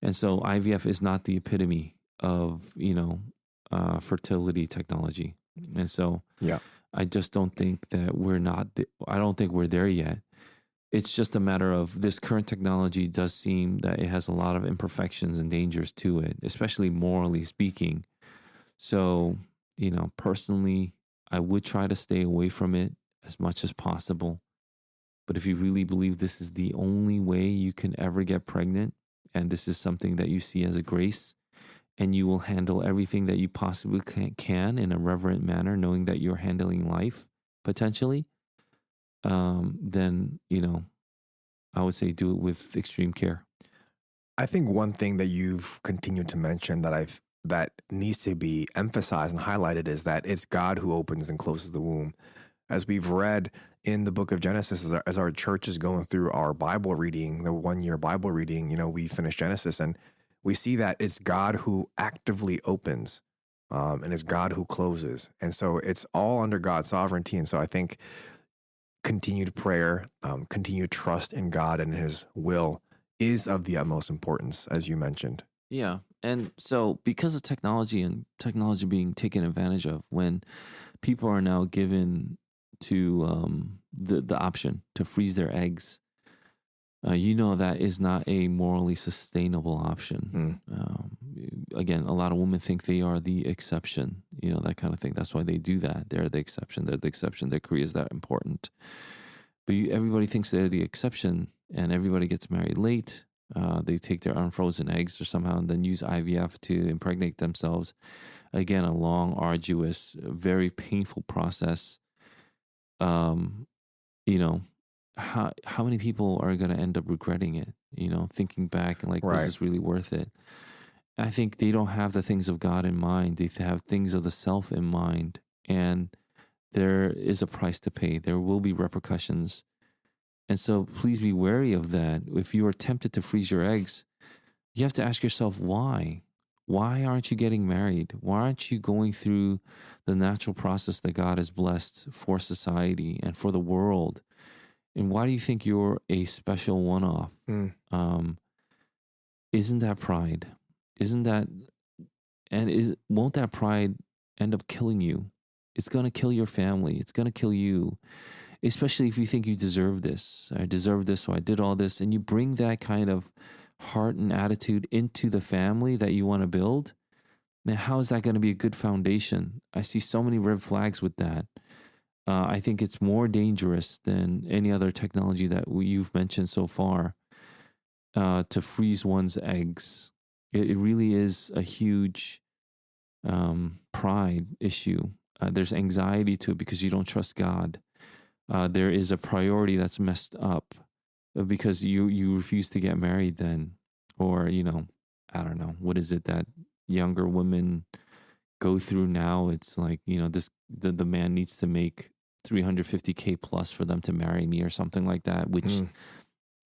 And so IVF is not the epitome of, fertility technology. And so Yeah. I just don't think that I don't think we're there yet. It's just a matter of this current technology does seem that it has a lot of imperfections and dangers to it, especially morally speaking. So, personally, I would try to stay away from it as much as possible. But if you really believe this is the only way you can ever get pregnant, and this is something that you see as a grace, and you will handle everything that you possibly can in a reverent manner, knowing that you're handling life potentially, then, I would say do it with extreme care. I think one thing that you've continued to mention that needs to be emphasized and highlighted is that it's God who opens and closes the womb. As we've read in the book of Genesis, as our church is going through our Bible reading, the 1-year Bible reading, we finished Genesis and we see that it's God who actively opens and it's God who closes. And so it's all under God's sovereignty. And so I think continued prayer, continued trust in God and his will is of the utmost importance, as you mentioned. Yeah. And so because of technology and technology being taken advantage of, when people are now given to the option to freeze their eggs, that is not a morally sustainable option. Again, a lot of women think they are the exception, that kind of thing. That's why they do that. They're the exception. They're the exception. Their career is that important. But everybody thinks they're the exception, and everybody gets married late. They take their unfrozen eggs or somehow and then use IVF to impregnate themselves. Again, a long, arduous, very painful process. How many people are going to end up regretting it? Thinking back and was this really worth it? I think they don't have the things of God in mind. They have things of the self in mind. And there is a price to pay. There will be repercussions. And so please be wary of that. If you are tempted to freeze your eggs, you have to ask yourself why. why aren't you getting married? Why aren't you going through the natural process that God has blessed for society and for the world? And why do you think you're a special one-off? Isn't that pride? Isn't that, and won't that pride end up killing you? It's going to kill your family. It's going to kill you, especially if you think you deserve this. I deserve this, so I did all this. And you bring that kind of heart and attitude into the family that you want to build. Man, how is that going to be a good foundation? I see so many red flags with that. I think it's more dangerous than any other technology that you've mentioned so far, to freeze one's eggs. It really is a huge pride issue. There's anxiety to it because you don't trust God. There is a priority that's messed up because you refuse to get married then. Or, I don't know, what is it that younger women go through now? It's like, the man needs to make $350K plus for them to marry me or something like that, which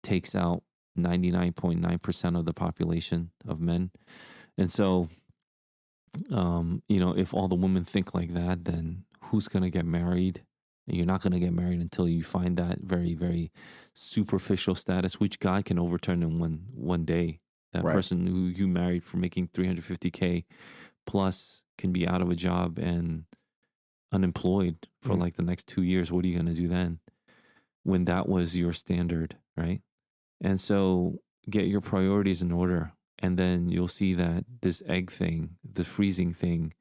takes out 99.9% of the population of men. And so, if all the women think like that, then who's going to get married? And you're not going to get married until you find that very, very superficial status, which God can overturn in one day. That Right. person who you married for making $350K plus can be out of a job and unemployed for like the next 2 years. What are you going to do then when that was your standard, right? And so get your priorities in order. And then you'll see that this egg thing, the freezing thing,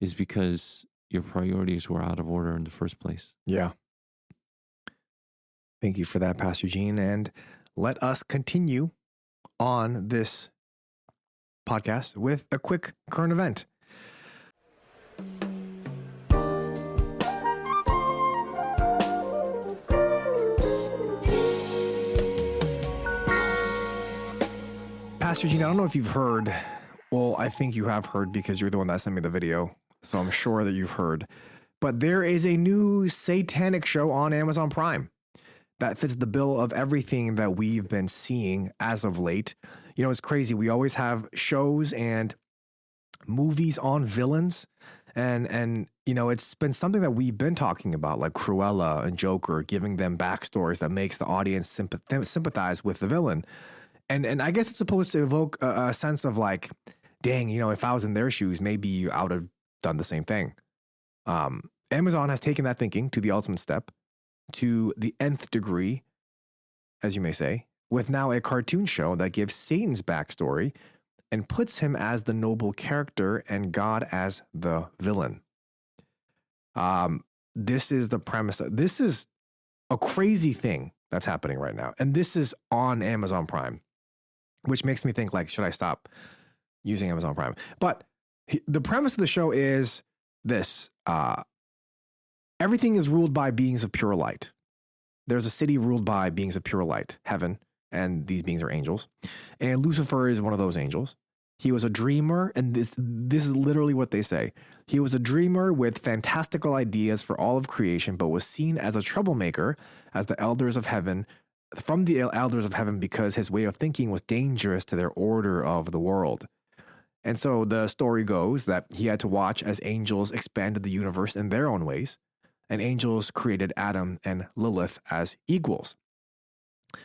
is because your priorities were out of order in the first place. Yeah. Thank you for that, Pastor Gene. And let us continue on this podcast with a quick current event. Pastor Gene, I don't know if you've heard. Well, I think you have heard because you're the one that sent me the video. So I'm sure that you've heard. But there is a new satanic show on Amazon Prime that fits the bill of everything that we've been seeing as of late. It's crazy. We always have shows and movies on villains. And it's been something that we've been talking about, like Cruella and Joker, giving them backstories that makes the audience sympathize with the villain. And I guess it's supposed to evoke a sense of like, dang, if I was in their shoes, maybe I would have done the same thing. Amazon has taken that thinking to the ultimate step, to the nth degree, as you may say, with now a cartoon show that gives Satan's backstory and puts him as the noble character and God as the villain. This is the premise. This is a crazy thing that's happening right now. And this is on Amazon Prime, which makes me think, like, should I stop using Amazon Prime? But the premise of the show is this. Everything is ruled by beings of pure light. There's a city ruled by beings of pure light, heaven, and these beings are angels. And Lucifer is one of those angels. He was a dreamer, and this is literally what they say. He was a dreamer with fantastical ideas for all of creation, but was seen as a troublemaker from the elders of heaven, because his way of thinking was dangerous to their order of the world. And so the story goes that he had to watch as angels expanded the universe in their own ways, and angels created Adam and Lilith as equals.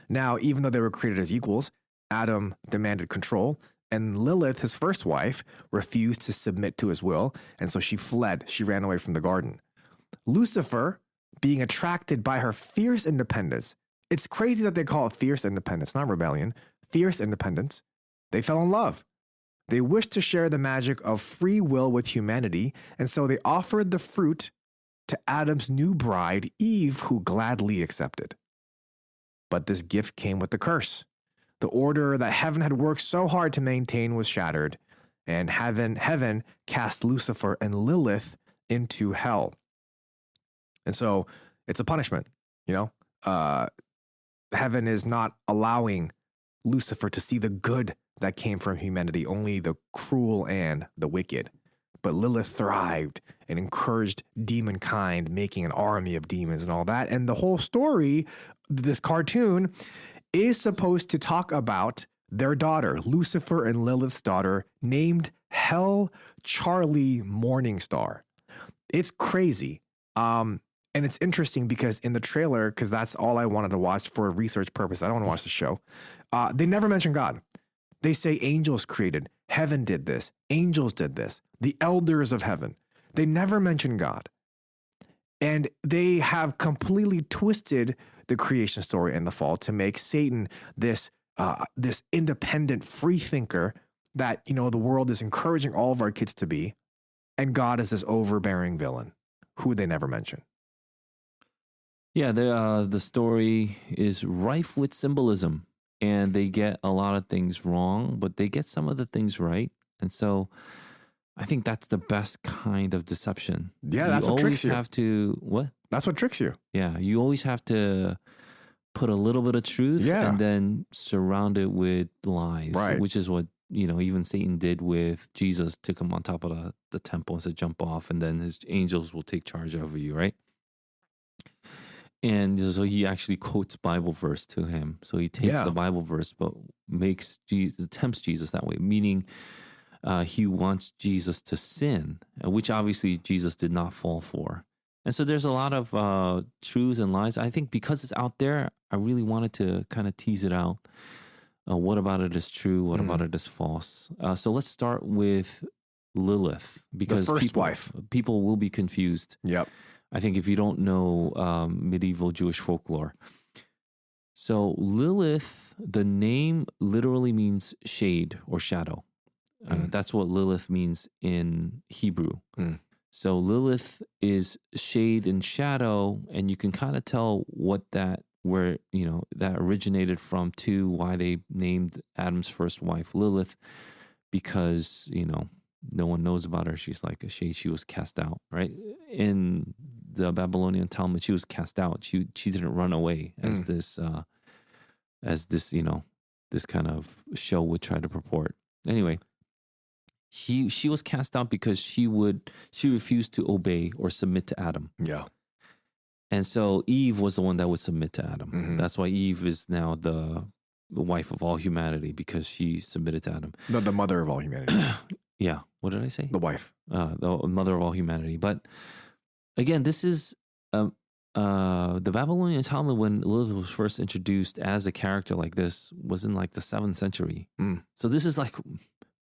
Now, even though they were created as equals, Adam demanded control, and Lilith, his first wife, refused to submit to his will, and so she fled. She ran away from the garden. Lucifer, being attracted by her fierce independence, it's crazy that they call it fierce independence, not rebellion, fierce independence, they fell in love. They wished to share the magic of free will with humanity, and so they offered the fruit to Adam's new bride, Eve, who gladly accepted. But this gift came with the curse. The order that heaven had worked so hard to maintain was shattered, and heaven cast Lucifer and Lilith into hell. And so it's a punishment, Heaven is not allowing Lucifer to see the good that came from humanity, only the cruel and the wicked. But Lilith thrived and encouraged demonkind, making an army of demons and all that. And the whole story, this cartoon, is supposed to talk about their daughter, Lucifer and Lilith's daughter, named Hell Charlie Morningstar. It's crazy. And it's interesting because in the trailer, because that's all I wanted to watch for research purpose, I don't want to watch the show. They never mention God. They say angels created, heaven did this, angels did this, the elders of heaven. They never mention God. And they have completely twisted the creation story in the fall to make Satan this independent free thinker that, you know, the world is encouraging all of our kids to be. And God is this overbearing villain who they never mention. Yeah, the story is rife with symbolism, and they get a lot of things wrong, but they get some of the things right. And so I think that's the best kind of deception. Yeah, that's what tricks you. You always have to, what? That's what tricks you. Yeah, you always have to put a little bit of truth and then surround it with lies, Right. Which is what, you know, even Satan did with Jesus, took him on top of the temple and said, jump off, and then his angels will take charge over you, right? And so he actually quotes Bible verse to him. So he takes the Bible verse, but tempts Jesus that way, meaning he wants Jesus to sin, which obviously Jesus did not fall for. And so there's a lot of truths and lies. I think because it's out there, I really wanted to kind of tease it out. What about it is true? What about it is false? So let's start with Lilith, because the first wife. People will be confused. Yep. I think if you don't know medieval Jewish folklore. So Lilith, the name literally means shade or shadow. That's what Lilith means in Hebrew. So Lilith is shade and shadow, and you can kind of tell that originated from too, why they named Adam's first wife Lilith, because, you know, no one knows about her. She's like a shade. She was cast out, right? In the Babylonian Talmud, she was cast out. She didn't run away as this, you know, this kind of show would try to purport. Anyway, she was cast out because she refused to obey or submit to Adam. Yeah. And so Eve was the one that would submit to Adam. That's why Eve is now the wife of all humanity, because she submitted to Adam. The mother of all humanity. Yeah. What did I say? The wife. The mother of all humanity. But again, this is the Babylonian Talmud, when Lilith was first introduced as a character like this, was in like the 7th century. So this is like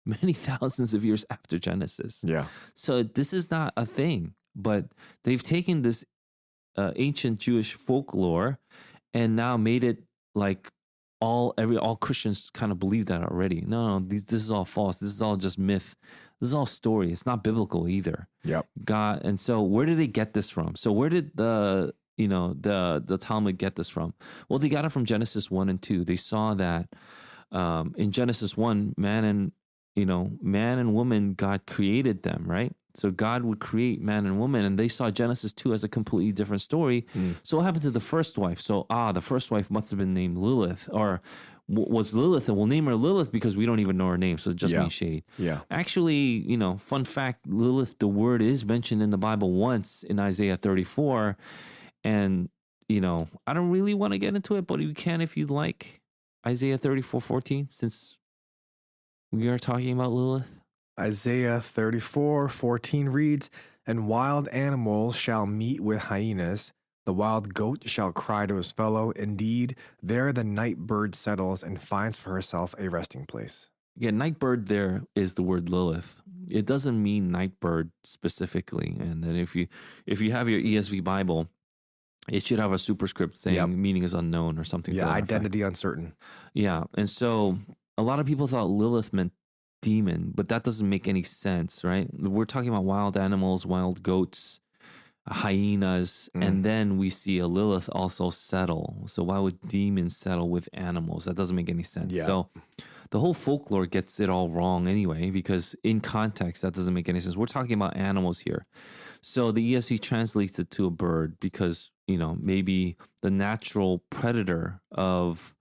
many thousands of years after Genesis. Yeah. So this is not a thing, but they've taken this ancient Jewish folklore and now made it like all Christians kind of believe that already. No, this is all false. This is all just myth. This is all story. It's not biblical either. Yep. God. And so where did they get this from? So where did the Talmud get this from? Well, they got it from Genesis 1 and 2. They saw that in Genesis 1, man and woman, God created them, right? So God would create man and woman, and they saw Genesis 2 as a completely different story. So what happened to the first wife? So, the first wife must have been named Lilith, or was Lilith, and we'll name her Lilith because we don't even know her name, so it just means shade. Yeah. Actually, you know, fun fact, Lilith, the word is mentioned in the Bible once in Isaiah 34, and, you know, I don't really want to get into it, but you can if you'd like. Isaiah 34:14, since we are talking about Lilith. Isaiah 34:14 reads, "And wild animals shall meet with hyenas. The wild goat shall cry to his fellow. Indeed, there the night bird settles and finds for herself a resting place." Yeah, night bird there is the word Lilith. It doesn't mean night bird specifically. And then if you have your ESV Bible, it should have a superscript saying meaning is unknown or something. Yeah, to that identity effect. uncertain. Yeah, and so a lot of people thought Lilith meant demon, but that doesn't make any sense, right? We're talking about wild animals, wild goats, hyenas, and then we see a Lilith also settle. So why would demons settle with animals? That doesn't make any sense. Yeah. So the whole folklore gets it all wrong anyway, because in context, that doesn't make any sense. We're talking about animals here. So the ESV translates it to a bird because, you know, maybe the natural predator of,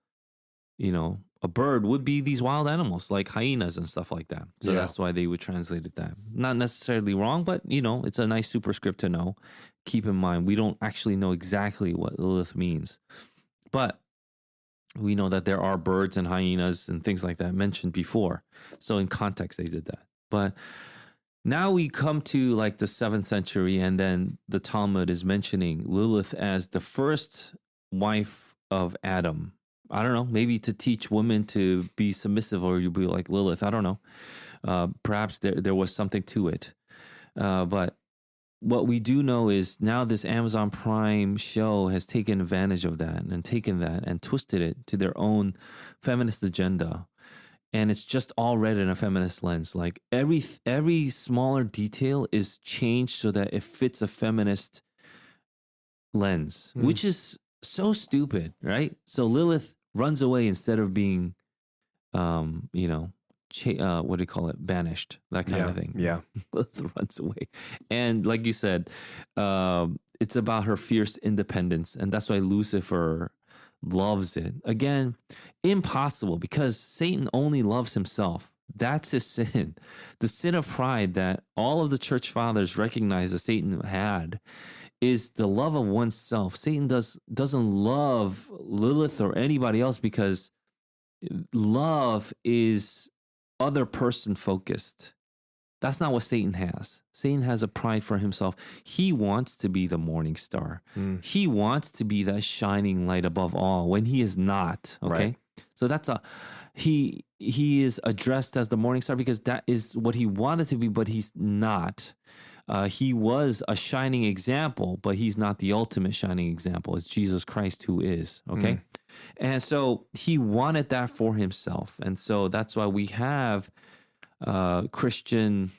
you know, a bird would be these wild animals like hyenas and stuff like that. So that's why they would translate it that. Not necessarily wrong, but, you know, it's a nice superscript to know. Keep in mind, we don't actually know exactly what Lilith means. But we know that there are birds and hyenas and things like that mentioned before. So in context, they did that. But now we come to like the 7th century, and then the Talmud is mentioning Lilith as the first wife of Adam. I don't know, maybe to teach women to be submissive, or you'll be like Lilith. I don't know. Perhaps there was something to it. But what we do know is now this Amazon Prime show has taken advantage of that and taken that and twisted it to their own feminist agenda. And it's just all read in a feminist lens. Like every smaller detail is changed so that it fits a feminist lens, which is so stupid, right? So Lilith runs away instead of being, what do you call it? Banished, that kind of thing. Yeah. Lilith runs away. And like you said, it's about her fierce independence. And that's why Lucifer loves it. Again, impossible, because Satan only loves himself. That's his sin. The sin of pride that all of the church fathers recognize that Satan had is the love of oneself. Satan doesn't love Lilith or anybody else because love is other person focused. That's not what Satan has. Satan has a pride for himself. He wants to be the morning star. He wants to be that shining light above all when he is not. Okay. Right. So that's he is addressed as the morning star because that is what he wanted to be, but he's not. He was a shining example, but he's not the ultimate shining example. It's Jesus Christ who is. Okay. And so he wanted that for himself. And so that's why we have Christian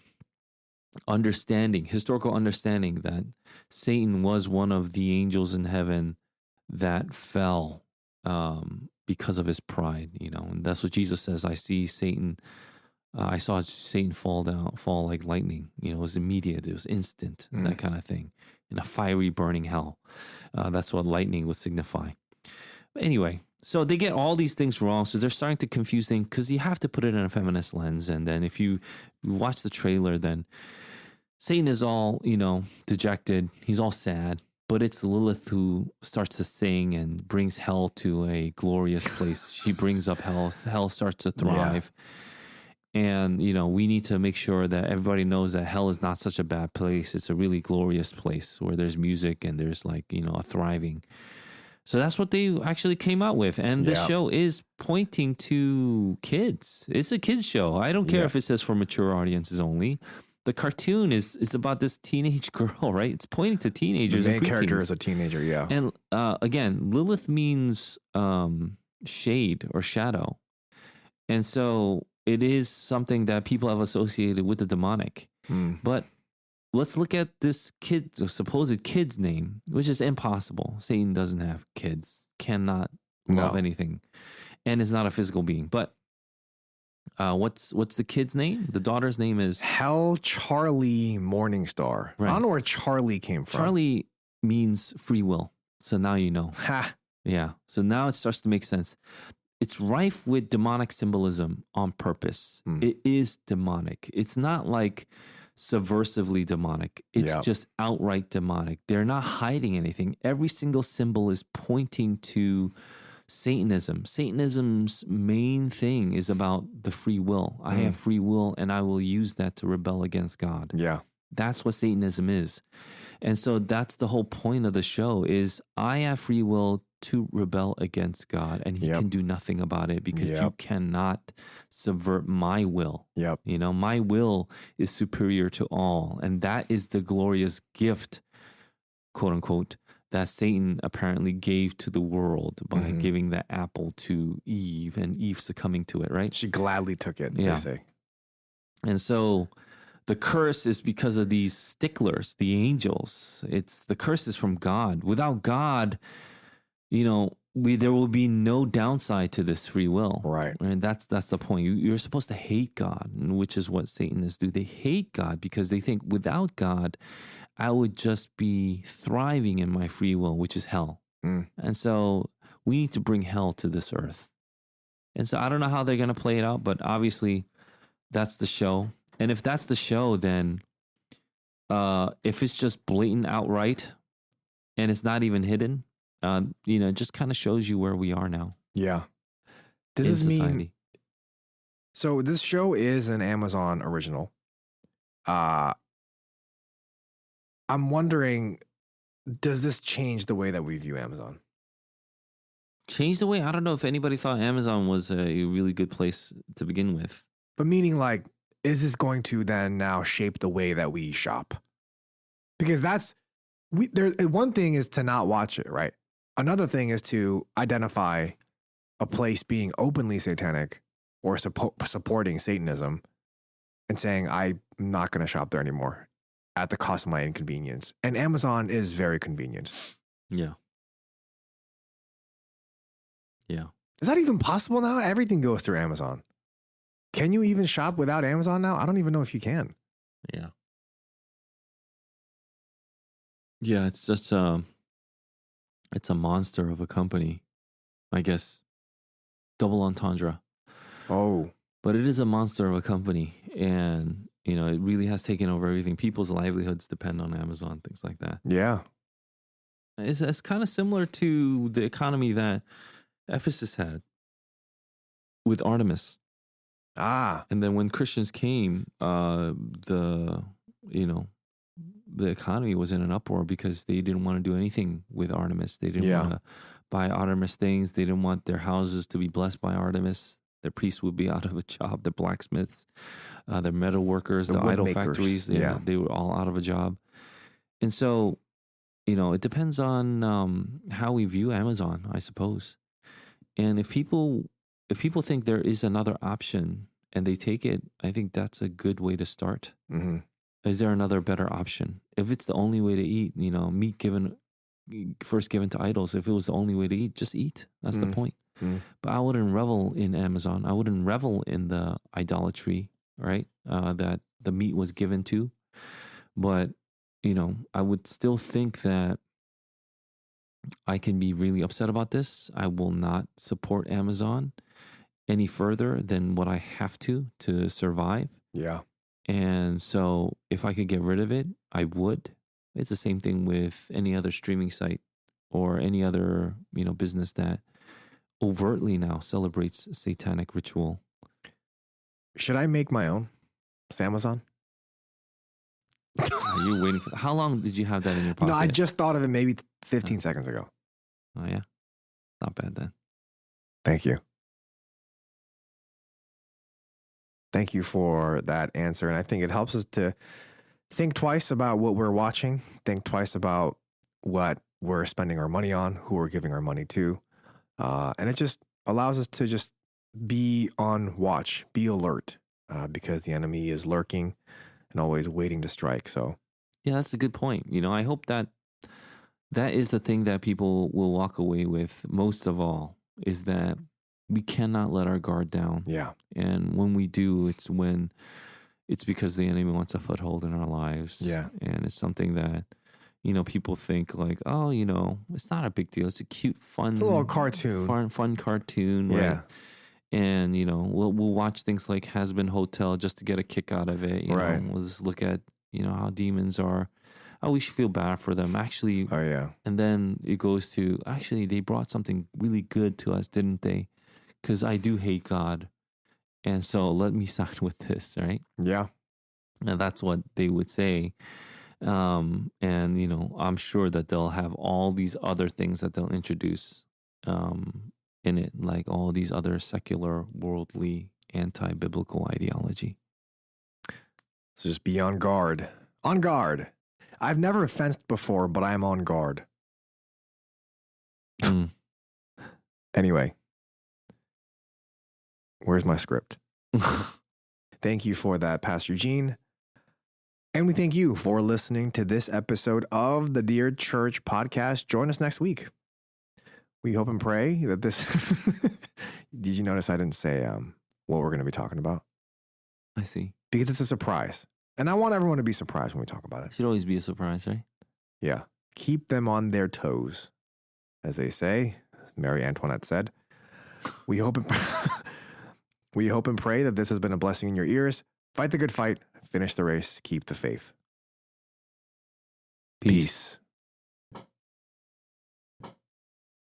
understanding, historical understanding that Satan was one of the angels in heaven that fell because of his pride, and that's what Jesus says. I saw Satan fall like lightning. It was immediate, it was instant, that kind of thing, in a fiery burning hell. That's what lightning would signify. But anyway, so they get all these things wrong. So they're starting to confuse things because you have to put it in a feminist lens. And then if you watch the trailer, then Satan is all, dejected. He's all sad. But it's Lilith who starts to sing and brings hell to a glorious place. She brings up hell. Hell starts to thrive. Yeah. And, we need to make sure that everybody knows that hell is not such a bad place. It's a really glorious place where there's music and there's a thriving. So that's what they actually came out with. And this show is pointing to kids. It's a kids show. I don't care if it says for mature audiences only. The cartoon is about this teenage girl, right? It's pointing to teenagers. The main character is a teenager, yeah. And again, Lilith means shade or shadow. And so it is something that people have associated with the demonic. But let's look at this supposed kid's name, which is impossible. Satan doesn't have kids, cannot love anything, and is not a physical being. But what's the kid's name? The daughter's name is Hell Charlie Morningstar. Right. I don't know where Charlie came from. Charlie means free will. So now you know. Ha. Yeah. So now it starts to make sense. It's rife with demonic symbolism on purpose. It is demonic. It's not like subversively demonic. It's just outright demonic. They're not hiding anything. Every single symbol is pointing to Satanism. Satanism's main thing is about the free will. I have free will and I will use that to rebel against God. Yeah. That's what Satanism is. And so that's the whole point of the show is I have free will to rebel against God, and he can do nothing about it because you cannot subvert my will. My will is superior to all. And that is the glorious gift, quote unquote, that Satan apparently gave to the world by giving that apple to Eve and Eve succumbing to it, right? She gladly took it, they say. And so the curse is because of these sticklers, the angels. The curse is from God. Without God, there will be no downside to this free will. Right. And that's the point. You're supposed to hate God, which is what Satanists do. They hate God because they think without God, I would just be thriving in my free will, which is hell. And so we need to bring hell to this earth. And so I don't know how they're going to play it out, but obviously that's the show. And if that's the show, then if it's just blatant outright and it's not even hidden, it just kind of shows you where we are now. Yeah. Does this mean, so this show is an Amazon original. I'm wondering, does this change the way that we view Amazon? Change the way. I don't know if anybody thought Amazon was a really good place to begin with. But meaning, like, is this going to then now shape the way that we shop? Because one thing is to not watch it, right? Another thing is to identify a place being openly satanic or supporting Satanism and saying, I'm not going to shop there anymore at the cost of my inconvenience. And Amazon is very convenient. Yeah. Yeah. Is that even possible now? Everything goes through Amazon. Can you even shop without Amazon now? I don't even know if you can. Yeah. Yeah, it's just it's a monster of a company. I guess double entendre. Oh, But it is a monster of a company, and it really has taken over everything. People's livelihoods depend on Amazon, things like that. yeah. It's kind of similar to the economy that Ephesus had with Artemis. Ah, And then when Christians came, the economy was in an uproar because they didn't want to do anything with Artemis. They didn't want to buy Artemis things. They didn't want their houses to be blessed by Artemis. Their priests would be out of a job. The blacksmiths, their metal workers, the wood idol makers. factories, Yeah. they were all out of a job. And so, it depends on how we view Amazon, I suppose. And if people think there is another option and they take it, I think that's a good way to start. mm-hmm. Is there another better option? If it's the only way to eat, meat first given to idols, if it was the only way to eat, just eat. That's the point. Mm. But I wouldn't revel in Amazon. I wouldn't revel in the idolatry, right? That the meat was given to. But, I would still think that I can be really upset about this. I will not support Amazon any further than what I have to survive. Yeah. And so if I could get rid of it, I would. It's the same thing with any other streaming site or any other, business that overtly now celebrates satanic ritual. Should I make my own? It's Amazon? Are you waiting for how long did you have that in your pocket? No, I just thought of it maybe 15 seconds ago. Oh yeah. Not bad then. Thank you. Thank you for that answer. And I think it helps us to think twice about what we're watching, think twice about what we're spending our money on, who we're giving our money to. And it just allows us to just be on watch, be alert, because the enemy is lurking and always waiting to strike. So, yeah, that's a good point. I hope that is the thing that people will walk away with most of all, is that we cannot let our guard down. yeah. And when we do, it's because the enemy wants a foothold in our lives. Yeah. And it's something that, people think like, oh, it's not a big deal. It's a cute, fun, It's a little cartoon. fun cartoon. Yeah. Right? And, we'll watch things like Has Been Hotel just to get a kick out of it. Right. We'll just look at, how demons are. Oh, we should feel bad for them. Actually, Oh, yeah. and then it goes to, actually, they brought something really good to us, didn't they? Because I do hate God. And so let me side with this, right? Yeah. And that's what they would say. And, I'm sure that they'll have all these other things that they'll introduce in it, like all these other secular, worldly, anti-biblical ideology. So just be on guard. On guard. I've never fenced before, but I'm on guard. Mm. Anyway, where's my script? Thank you for that, Pastor Eugene. And we thank you for listening to this episode of the Dear Church podcast. Join us next week. We hope and pray that this... Did you notice I didn't say what we're going to be talking about? I see. Because it's a surprise. And I want everyone to be surprised when we talk about it. Should always be a surprise, right? Yeah. Keep them on their toes, as they say, as Mary Antoinette said. We hope and pray that this has been a blessing in your ears. Fight the good fight, finish the race, keep the faith. Peace.